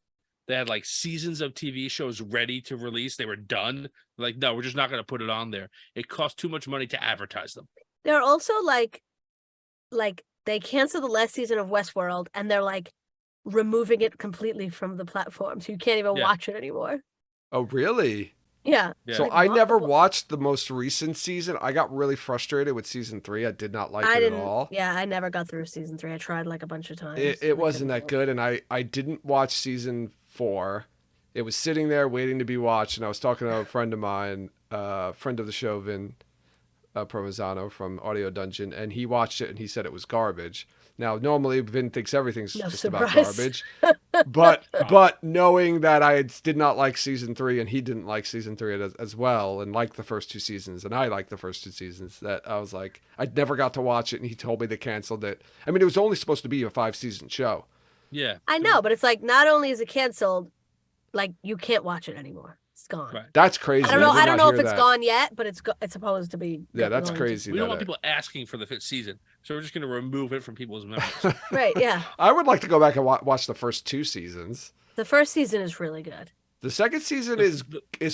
They had like seasons of TV shows ready to release. They were done. Like, no, we're just not gonna put it on there. It costs too much money to advertise them. They're also like they canceled the last season of Westworld, and they're like removing it completely from the platform, so you can't even Yeah. watch it anymore. Oh, really? Yeah. Yeah. So Like, I never what? watched the most recent season. I got really frustrated with season 3. I did not like I it didn't. at all. Yeah, I never got through season 3. I tried like a bunch of times. It and I wasn't couldn't that do it. good, and I didn't watch season 4. It was sitting there waiting to be watched, and I was talking to a friend of mine, friend of the show, Vin Provenzano from Audio Dungeon, and he watched it and he said it was garbage. Now, normally Vin thinks everything's No just about surprise. garbage, but knowing that did not like season 3 and he didn't like season 3 as well, and liked the first 2 seasons, and I liked the first 2 seasons, that I was like, I never got to watch it, and he told me they canceled it. I mean, it was only supposed to be a 5-season show. Yeah. I know, but it's like not only is it canceled, like you can't watch it anymore. It's gone. Right. That's crazy. I don't know. did I don't not know if hear it's that. gone yet, but it's supposed to be. Yeah, that's going crazy. We don't that want people asking for the 5th season, so we're just gonna remove it from people's memories. Right. Yeah. I would like to go back and watch the first 2 seasons. The first season is really good. The second season is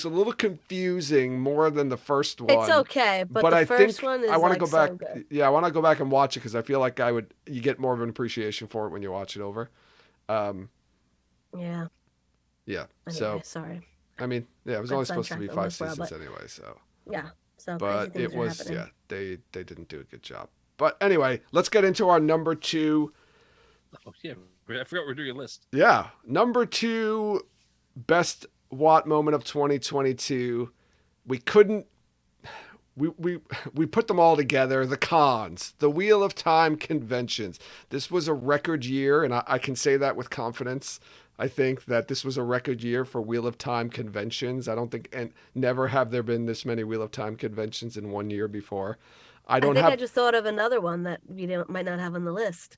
a little confusing more than the first one. It's okay, but the I first think one is I want to like go back. so good. Yeah, I want to go back and watch it because I feel like you get more of an appreciation for it when you watch it over. Yeah. Yeah. Anyway, So sorry. I mean, yeah, it was Got only supposed to be sidetracked 5 on Westworld, seasons anyway. So, Yeah. So but crazy it things are was happening. they didn't do a good job. But anyway, let's get into our number 2. Oh yeah, I forgot we're doing a list. Yeah, number 2 best WoT moment of 2022. We couldn't. We put them all together. The cons, the Wheel of Time conventions. This was a record year, and I can say that with confidence. I think that this was a record year for Wheel of Time conventions. I don't think, and never have there been this many Wheel of Time conventions in one year before. I I just thought of another one that we might not have on the list.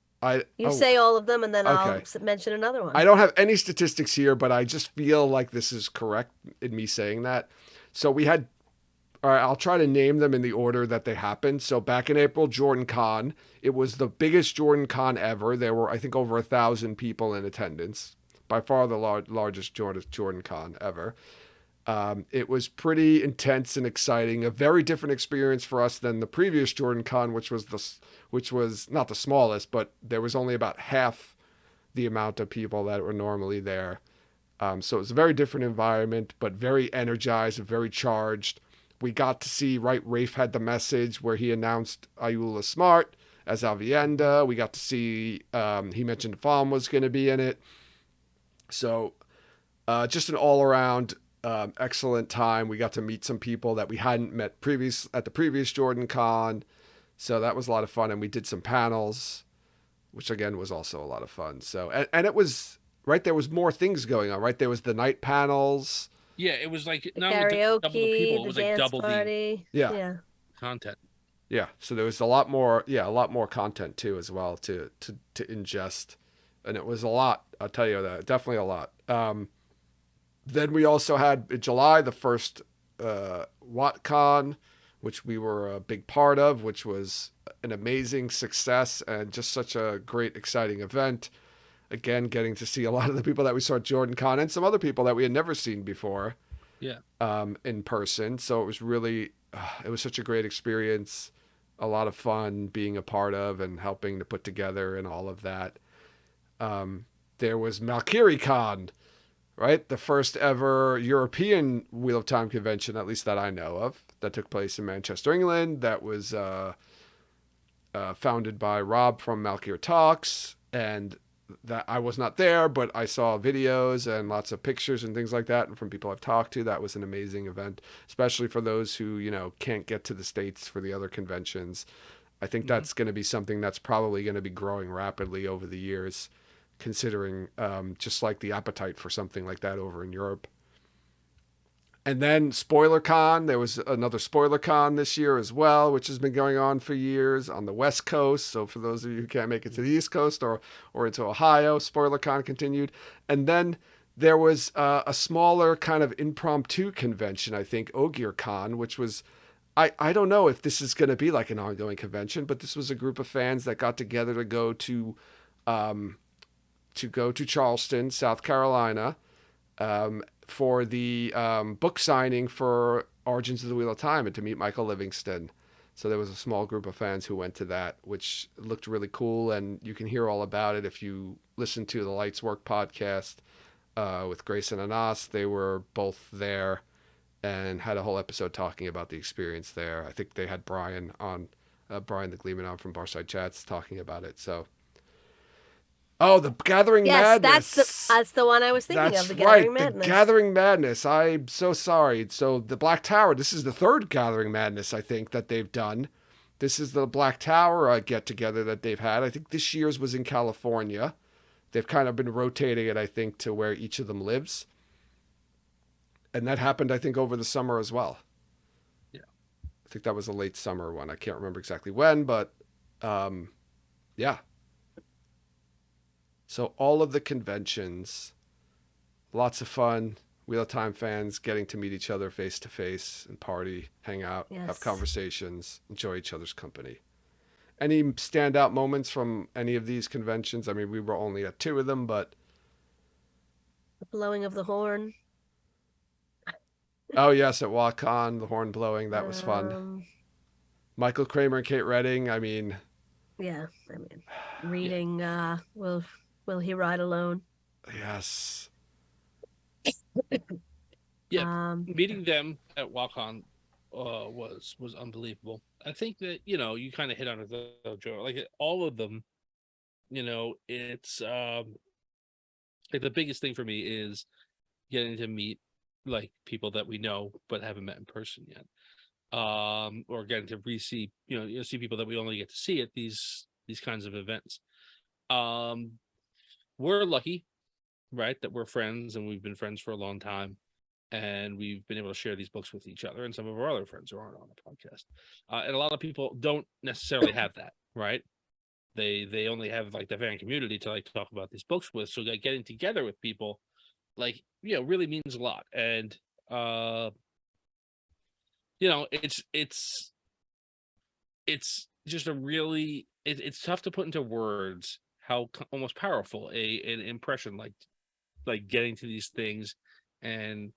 You say all of them, and then I'll mention another one. I don't have any statistics here, but I just feel like this is correct in me saying that. So we had, all right, I'll try to name them in the order that they happened. So back in April, Jordan Con. It was the biggest Jordan Con ever. There were, I think, over 1,000 people in attendance. By far the largest Jordan Con ever. It was pretty intense and exciting. A very different experience for us than the previous Jordan Con, which was not the smallest, but there was only about half the amount of people that were normally there. So it was a very different environment, but very energized and very charged. We got to see, right, Rafe had the message where he announced Ayula Smart as Avienda. We got to see, he mentioned Falm was going to be in it. So just an all-around excellent time. We got to meet some people that we hadn't met at the previous Jordan Con. So that was a lot of fun. And we did some panels, which again was also a lot of fun. So, and it was, right, there was more things going on, right? There was the night panels. Yeah, it was like not karaoke, only double the people, it was like dance double party. Yeah. content. Yeah. So there was a lot more content too, as well, to ingest. And it was a lot. I'll tell you that. Definitely a lot. Then we also had in July the first WoTCon, which we were a big part of, which was an amazing success and just such a great, exciting event. Again, getting to see a lot of the people that we saw at Jordan Con and some other people that we had never seen before. Yeah. In person. So it was really, it was such a great experience. A lot of fun being a part of and helping to put together and all of that. There was MalkyriCon, right? The first ever European Wheel of Time convention, at least that I know of, that took place in Manchester, England. That was founded by Rob from Malkyr Talks, and that I was not there, but I saw videos and lots of pictures and things like that, and from people I've talked to. That was an amazing event, especially for those who, can't get to the States for the other conventions. I think that's going to be something that's probably going to be growing rapidly over the years, considering just like the appetite for something like that over in Europe. And then SpoilerCon, there was another SpoilerCon this year as well, which has been going on for years on the West Coast. So for those of you who can't make it to the East Coast or into Ohio, SpoilerCon continued. And then there was a smaller kind of impromptu convention, I think, OgierCon, which was, I don't know if this is going to be like an ongoing convention, but this was a group of fans that got together to go to um, to go to Charleston, South Carolina, for the book signing for Origins of the Wheel of Time and to meet Michael Livingston. So there was a small group of fans who went to that, which looked really cool. And you can hear all about it if you listen to the Lights Work podcast with Grayson and Anas. They were both there and had a whole episode talking about the experience there. I think they had Brian on, Brian the Gleeman on from Barside Chats talking about it. So, oh, the Gathering Yes, Madness. that's the one I was thinking of, That's the right, Gathering the Madness. Gathering Madness. I'm so sorry. So the Black Tower. This is the third Gathering Madness I think that they've done. This is the Black Tower get together that they've had. I think this year's was in California. They've kind of been rotating it, I think, to where each of them lives. And that happened, I think, over the summer as well. Yeah. I think that was a late summer one. I can't remember exactly when, but yeah. So all of the conventions, lots of fun. Wheel of Time fans getting to meet each other face to face and party, hang out, have Yes. conversations, enjoy each other's company. Any standout moments from any of these conventions? I mean, we were only at 2 of them, but The blowing of the horn. oh yes, at WoTCon, the horn blowing, that was fun. Michael Kramer and Kate Redding, I mean, Yeah, I mean, reading Will He Ride Alone? yes. Yeah, meeting them at WalkOn was unbelievable. I think that you kind of hit on it though, Joe. Like all of them, it's like the biggest thing for me is getting to meet like people that we know but haven't met in person yet, or getting to see see people that we only get to see at these kinds of events. We're lucky, right, that we're friends and we've been friends for a long time, and we've been able to share these books with each other and some of our other friends who aren't on the podcast. And a lot of people don't necessarily have that, right? They only have like the fan community to like talk about these books with. So like getting together with people, like really means a lot. And it's just a really it's tough to put into words how almost powerful an impression like getting to these things and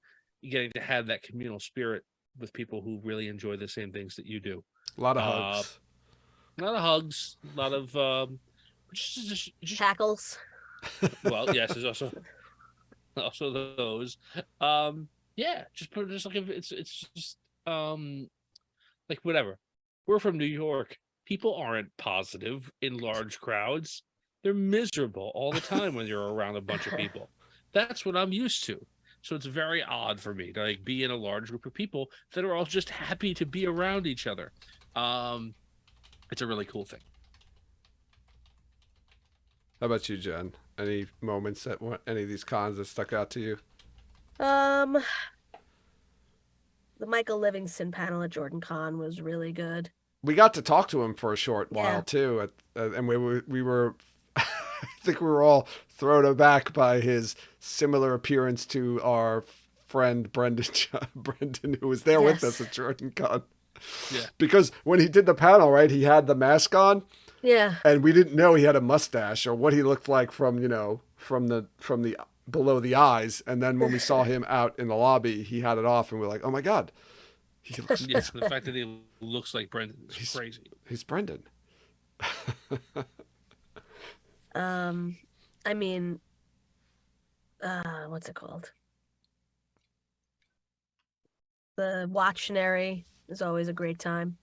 getting to have that communal spirit with people who really enjoy the same things that you do. A lot of Uh, hugs. a lot of hugs, a lot of just Tackles. well, yes, there's also those. Yeah, just like if it's just like whatever. We're from New York. People aren't positive in large crowds. They're miserable all the time when you're around a bunch of people. That's what I'm used to. So it's very odd for me to like be in a large group of people that are all just happy to be around each other. It's a really cool thing. How about you, Jen? Any moments at any of these cons that stuck out to you? The Michael Livingston panel at Jordan Con was really good. We got to talk to him for a short Yeah. while too, and we were I think we were all thrown aback by his similar appearance to our friend Brendan, who was there with us Yes. at Jordan Con. Yeah. Because when he did the panel, right, he had the mask on, Yeah. and we didn't know he had a mustache or what he looked like from from the below the eyes. And then when we saw him out in the lobby, he had it off, and we were like, oh my god, he looks, Yeah, the fact that he looks like Brendan is crazy. he's Brendan. I mean, what's it called? The Watchnary is always a great time.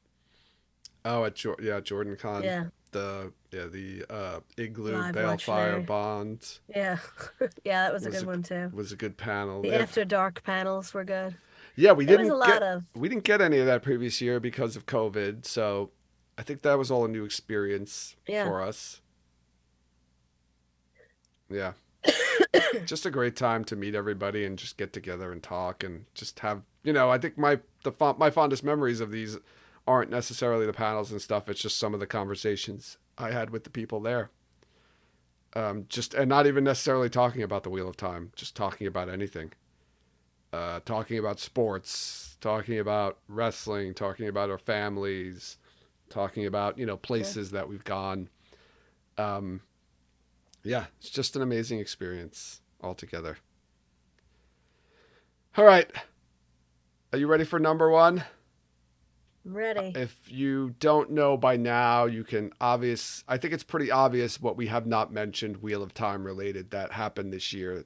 Oh, at Jordan Con. Yeah. The Igloo Live Balefire Watchnary. Bond Yeah. Yeah, that was a Was good one too. was a good panel. The After Dark panels were good. Yeah, we There was didn't a lot of we didn't get any of that previous year because of COVID, so I think that was all a new experience Yeah. for us. Yeah. Just a great time to meet everybody and just get together and talk and just have, I think my fondest memories of these aren't necessarily the panels and stuff. It's just some of the conversations I had with the people there. And not even necessarily talking about the Wheel of Time, just talking about anything. Talking about sports, talking about wrestling, talking about our families, talking about, places that we've gone. Yeah, it's just an amazing experience altogether. All right. Are you ready for number one? I'm ready. If you don't know by now, you can obvious. I think it's pretty obvious what we have not mentioned Wheel of Time related that happened this year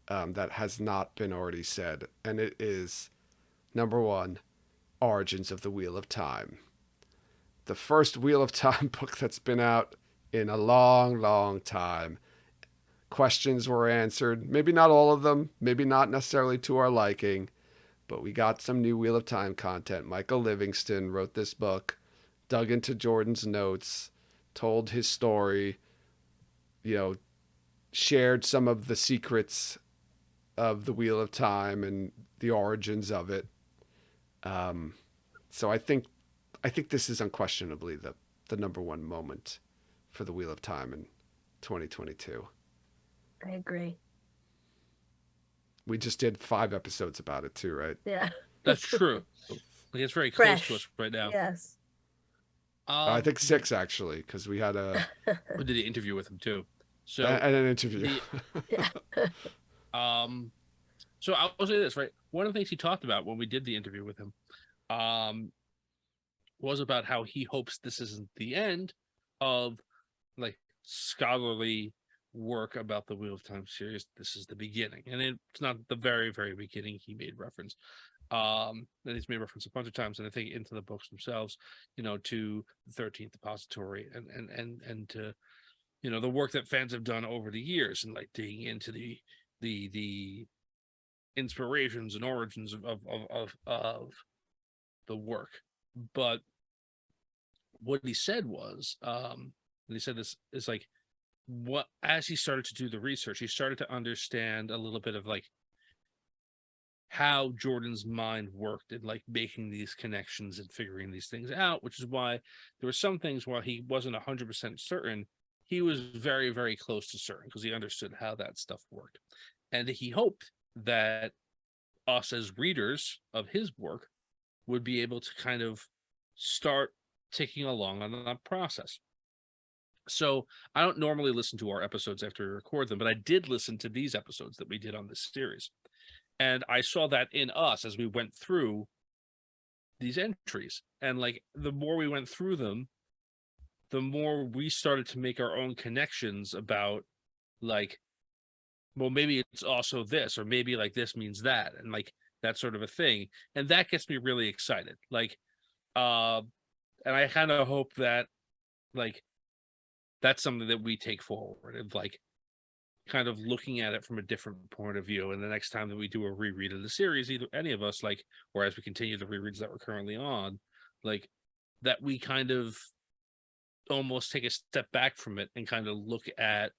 that has not been already said, and it is number one, Origins of the Wheel of Time, the first Wheel of Time book that's been out in a long, long time. Questions were answered, maybe not all of them, maybe not necessarily to our liking, but we got some new Wheel of Time content. Michael Livingston wrote this book, dug into Jordan's notes, told his story, you know, shared some of the secrets of the Wheel of Time and the origins of it. Um, so I think this is unquestionably the number one moment for the Wheel of Time in 2022. I agree. We just did 5 episodes about it too, right? Yeah. That's true. Like it's very close to us Fresh. right now. Yes. I think 6 actually, because we had We did the interview with him too. So and an interview. Yeah. So I'll say this, right? One of the things he talked about when we did the interview with him, um, was about how he hopes this isn't the end of like scholarly work about the Wheel of Time series. This is the beginning, and it's not the very, very beginning. He made reference, and he's made reference a bunch of times, and I think into the books themselves, to the 13th Depository and to the work that fans have done over the years, and like digging into the inspirations and origins of the work. But what he said was, and he said this is like, what as he started to do the research, he started to understand a little bit of like how Jordan's mind worked and like making these connections and figuring these things out, which is why there were some things while he wasn't 100% certain, he was very, very close to certain because he understood how that stuff worked. And he hoped that us as readers of his work would be able to kind of start ticking along on that process. So I don't normally listen to our episodes after we record them, but I did listen to these episodes that we did on this series. And I saw that in us as we went through these entries. And like the more we went through them, the more we started to make our own connections about like, well, maybe it's also this, or maybe like this means that, and like that sort of a thing. And that gets me really excited. Like, and I kind of hope that like that's something that we take forward of like kind of looking at it from a different point of view. And the next time that we do a reread of the series, either any of us, like, or as we continue the rereads that we're currently on, like that we kind of almost take a step back from it and kind of look at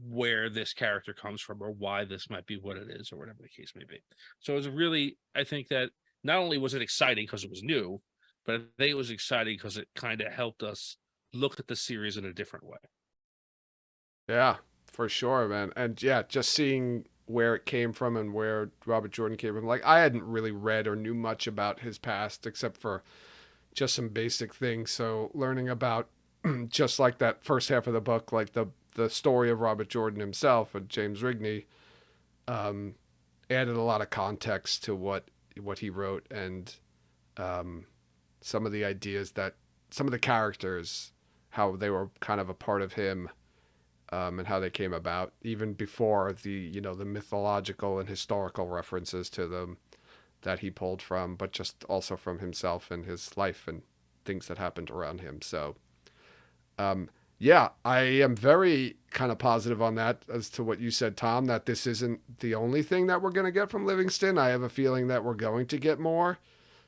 where this character comes from or why this might be what it is or whatever the case may be. So it was really, I think that not only was it exciting because it was new, but I think it was exciting because it kind of helped us look at the series in a different way. Yeah, for sure, man. And yeah, just seeing where it came from and where Robert Jordan came from. Like I hadn't really read or knew much about his past except for just some basic things. So learning about just like that first half of the book, like the story of Robert Jordan himself and James Rigney, um, added a lot of context to what he wrote and some of the ideas that some of the characters, how they were kind of a part of him, and how they came about, even before the mythological and historical references to them that he pulled from, but just also from himself and his life and things that happened around him. So, yeah, I am very kind of positive on that as to what you said, Tom, that this isn't the only thing that we're going to get from Livingston. I have a feeling that we're going to get more.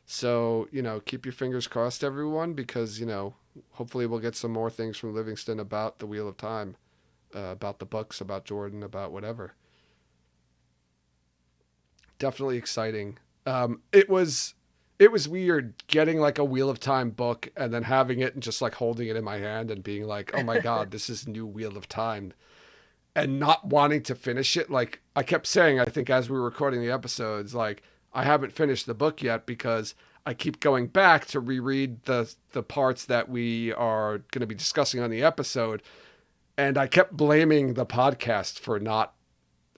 So, keep your fingers crossed, everyone, because, hopefully we'll get some more things from Livingston about the Wheel of Time, about the books, about Jordan, about whatever. Definitely exciting. It was weird getting like a Wheel of Time book and then having it and just like holding it in my hand and being like, oh my God, this is new Wheel of Time, and not wanting to finish it. Like I kept saying, I think as we were recording the episodes, like I haven't finished the book yet because I keep going back to reread the parts that we are going to be discussing on the episode. And I kept blaming the podcast for not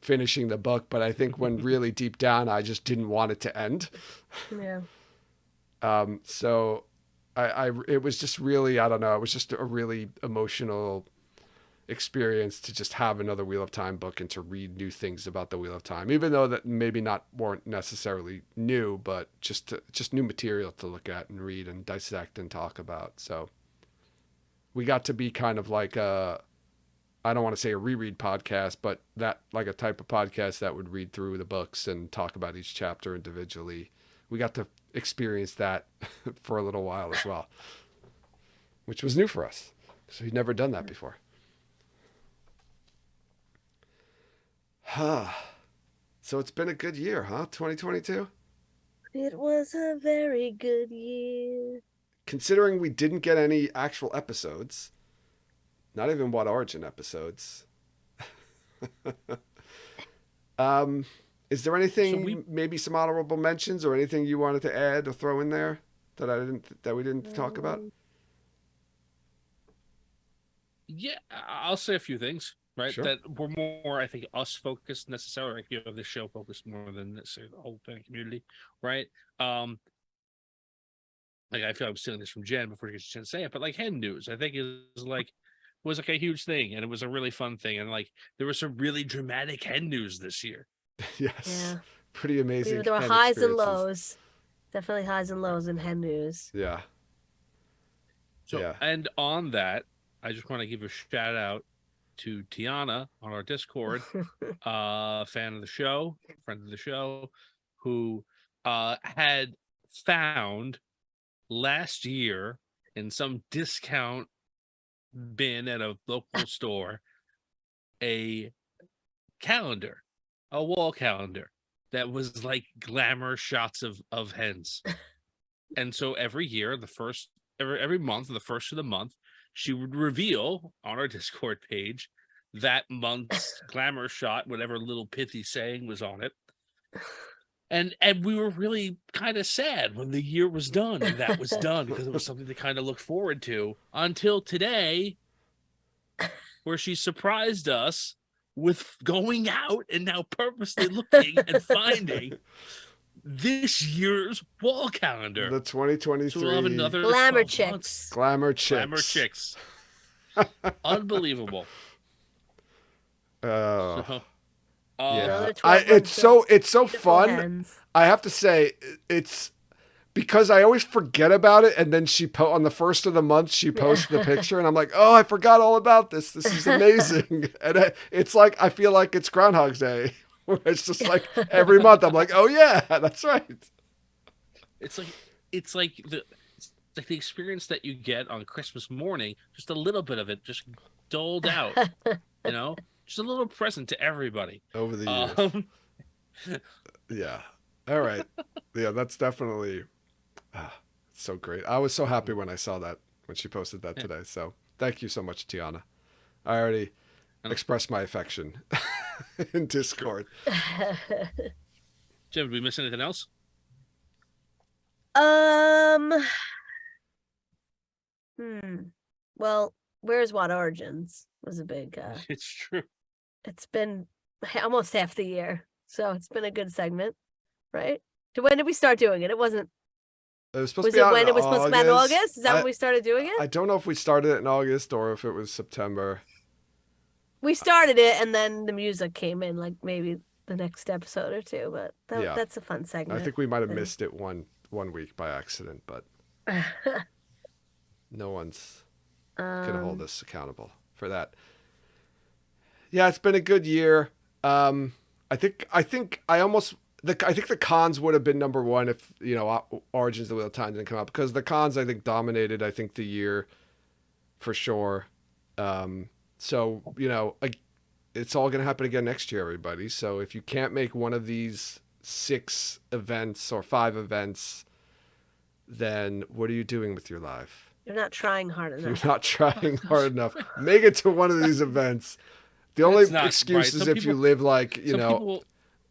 finishing the book, but I think when really deep down, I just didn't want it to end. Yeah. So it was just really, I don't know, it was just a really emotional experience to just have another Wheel of Time book and to read new things about the Wheel of Time, even though that maybe weren't necessarily new, but just new material to look at and read and dissect and talk about. So we got to be kind of like I don't want to say a reread podcast, but that like a type of podcast that would read through the books and talk about each chapter individually. We got to experience that for a little while as well, which was new for us. So we'd never done that before. So it's been a good year, huh? 2022? It was a very good year. Considering we didn't get any actual episodes, not even WoT Origin episodes. Is there anything, maybe some honorable mentions or anything you wanted to add or throw in there that we didn't talk about? Yeah, I'll say a few things, right? Sure. That were more, I think, us focused necessarily. Like, you know, the show focused more than necessarily the whole fan community, right? Like, I feel I'm stealing this from Jen before she gets a chance to say it, but like hen news, I think was like a huge thing, and it was a really fun thing, and like there was some really dramatic hen news this year. Yes. Yeah. Pretty amazing. There were highs and lows. Definitely highs and lows in hen news. Yeah. So, yeah. And on that, I just want to give a shout out to Tiana on our Discord, fan of the show, friend of the show, who had found last year in some discount bin at a local store a calendar, a wall calendar that was like glamour shots of hens. And so every year, every month, the first of the month, she would reveal on our Discord page that month's glamour shot, whatever little pithy saying was on it. And we were really kind of sad when the year was done and that was done, because it was something to kind of look forward to until today, where she surprised us with going out and now purposely looking and finding this year's wall calendar. The 2023 So we'll have another Glamour 12 Chicks. months. Glamour Chicks. Glamour Chicks. Unbelievable. Oh. Another Yeah. 12 It's months so of fun. hens. I have to say, it's because I always forget about it, and then on the first of the month she posts the picture, and I'm like, oh, I forgot all about this. This is amazing. And it's like I feel like it's Groundhog's Day, where it's just like every month I'm like, oh yeah, that's right. It's like the experience that you get on Christmas morning, just a little bit of it just doled out, you know, just a little present to everybody over the years. Yeah. All right. Yeah, that's definitely so great. I was so happy when I saw that, when she posted that today. So thank you so much, Tiana. I already expressed my affection in Discord. Jim, did we miss anything else? Well, where's WoT Origins was a big It's true. It's been almost half the year, so it's been a good segment, right? When did we start doing it? It wasn't. It was supposed Was to be it out when in it was supposed to come out in August? Is that when we started doing it? I don't know if we started it in August or if it was September. We started it, and then the music came in, like maybe the next episode or two. But that's a fun segment. I think we might have missed it one week by accident, but no one's gonna hold us accountable for that. Yeah, it's been a good year. I think the cons would have been number one if, you know, Origins of the Wheel of Time didn't come out, because the cons, I think, dominated, I think, the year for sure. So, you know, it's all going to happen again next year, everybody. So if you can't make one of these 6 events or 5 events, then what are you doing with your life? You're not trying hard enough. You're not trying hard enough. Make it to one of these events. The only excuse is if you live, like, you know,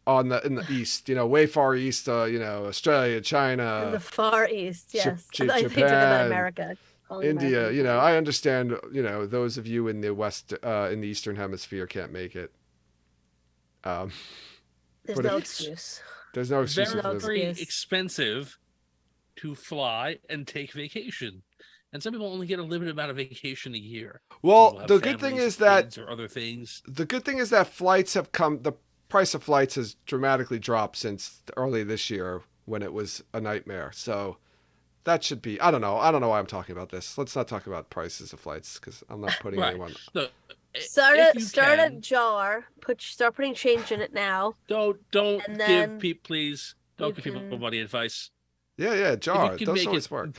in the east, you know, way far east, you know, Australia, China. In the Far East, yes. Japan, I think about America. All the India, American you know, countries. I understand, you know, those of you in the West, in the Eastern Hemisphere can't make it. Um, There's but no if excuse. there's no excuse Very no for them. excuse. expensive to fly and take vacation. And some people only get a limited amount of vacation a year. Some Well, people have the good thing families, is that kids, or other things. flights have come. The price of flights has dramatically dropped since early this year when it was a nightmare. So that should be. I don't know. I don't know why I'm talking about this. Let's not talk about prices of flights because I'm not putting Right. anyone. Look, Start if a you start a can, jar. Start putting change in it now, don't and give then people, please you don't give people can money advice. Yeah, If you jar. can Those make it, always work.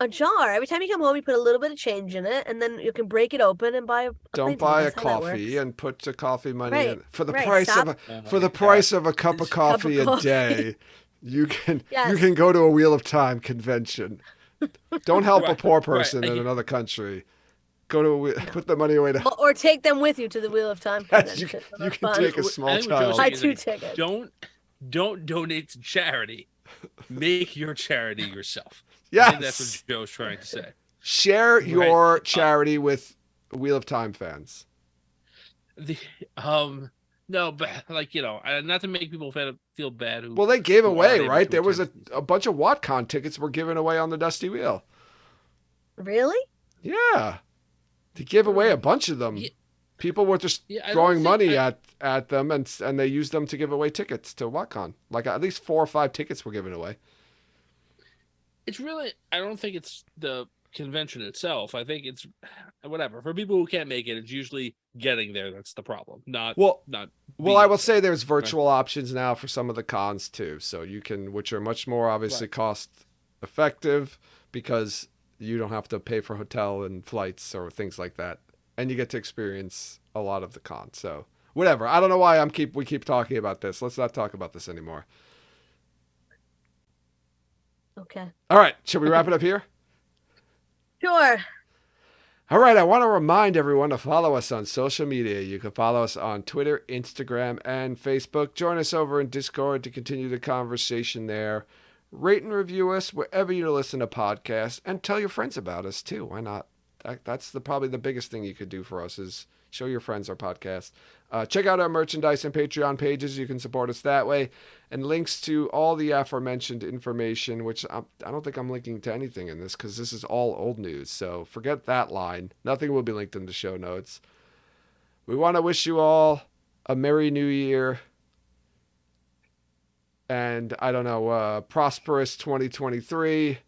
a jar. Every time you come home, you put a little bit of change in it, and then you can break it open and buy a Don't plane ticket. buy a That's how that coffee works. and put the coffee money Right, in for the right. price Stop. of oh for my the God. price of a cup of This- coffee a coffee. day. You can Yes. go to a Wheel of Time convention. Don't help a Right, poor right. person in another country. Go to put the money away to. Or take them with you to the Wheel of Time Yes, you convention. you Those are can fun. take a I small think what Joe's child. Buy saying is 2 like, tickets. don't donate to charity. Make your charity yourself. I Yes. think that's what Joe's trying to say. Share Right. your charity with Wheel of Time fans. The no, but like, you know, not to make people feel bad. Well, they gave who away, aren't able right? to There was attend a bunch of WoTCon tickets were given away on the Dusty Wheel. Really? Yeah. They gave away a bunch of them. Yeah. People were just Yeah, I don't throwing think money at them, and they used them to give away tickets to WoTCon. Like at least 4 or 5 tickets were given away. It's really, I don't think it's the convention itself. I think it's whatever. For people who can't make it, it's usually getting there that's the problem. Not Well, I being will say there. there's virtual options now for some of the cons too, so you can, which are much more obviously Right. cost effective because you don't have to pay for hotel and flights or things like that, and you get to experience a lot of the con. So whatever. I don't know why we keep talking about this. Let's not talk about this anymore. Okay. All right, should we wrap it up here? Sure. All right, I want to remind everyone to follow us on social media. You can follow us on Twitter, Instagram, and Facebook. Join us over in Discord to continue the conversation there. Rate and review us wherever you listen to podcasts, and tell your friends about us too. Why not? That's probably the biggest thing you could do for us is show your friends our podcast. Check out our merchandise and Patreon pages. You can support us that way. And links to all the aforementioned information, which I don't think I'm linking to anything in this because this is all old news. So forget that line. Nothing will be linked in the show notes. We want to wish you all a Merry New Year. And I don't know, prosperous 2023.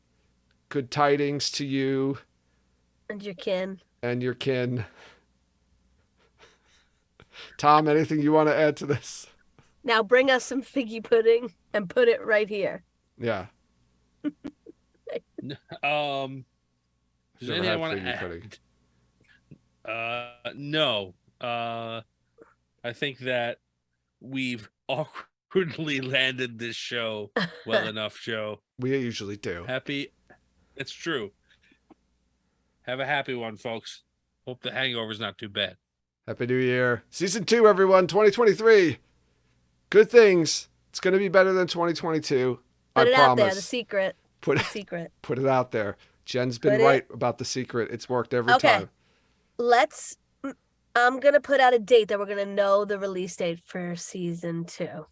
Good tidings to you And your kin. and your kin. Tom, anything you want to add to this? Now bring us some figgy pudding and put it right here. Yeah. Is I've there never anything I had want figgy to pudding. add? No. I think that we've awkwardly landed this show well enough, Joe. We usually do. Happy. It's true. Have a happy one, folks. Hope the hangover's not too bad. Happy New Year. Season 2, everyone, 2023. Good things. It's going to be better than 2022. Put it I out there, promise. the secret. Put The secret. Put it out there. Jen's been Put it- right about the secret. It's worked every Okay. time. I'm going to put out a date that we're going to know the release date for season 2.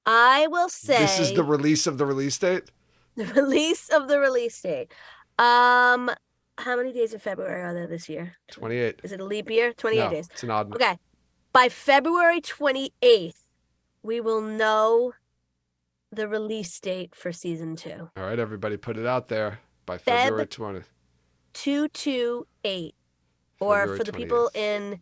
I will say This is the release of the release date? the release of the release date. How many days in February are there this year? 28. Is it a leap year? 28 No, days. it's an odd. Okay. By February 28th, we will know the release date for season 2. All right, everybody, put it out there by February 20th. 228. Or February for the people 28th. in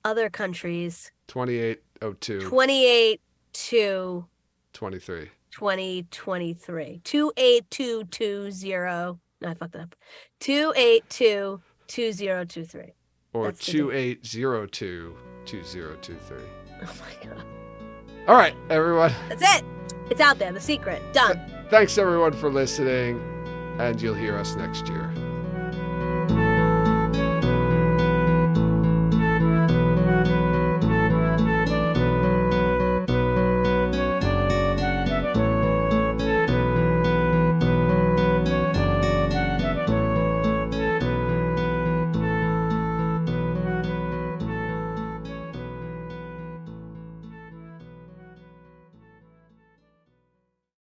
other countries, 2802 28 to 23. 2023. 28220. No, I fucked that up. 2822023. Or That's the date. 2802 2023. Oh my god. All right, everyone. That's it. It's out there. The secret. Done. Thanks, everyone, for listening. And you'll hear us next year.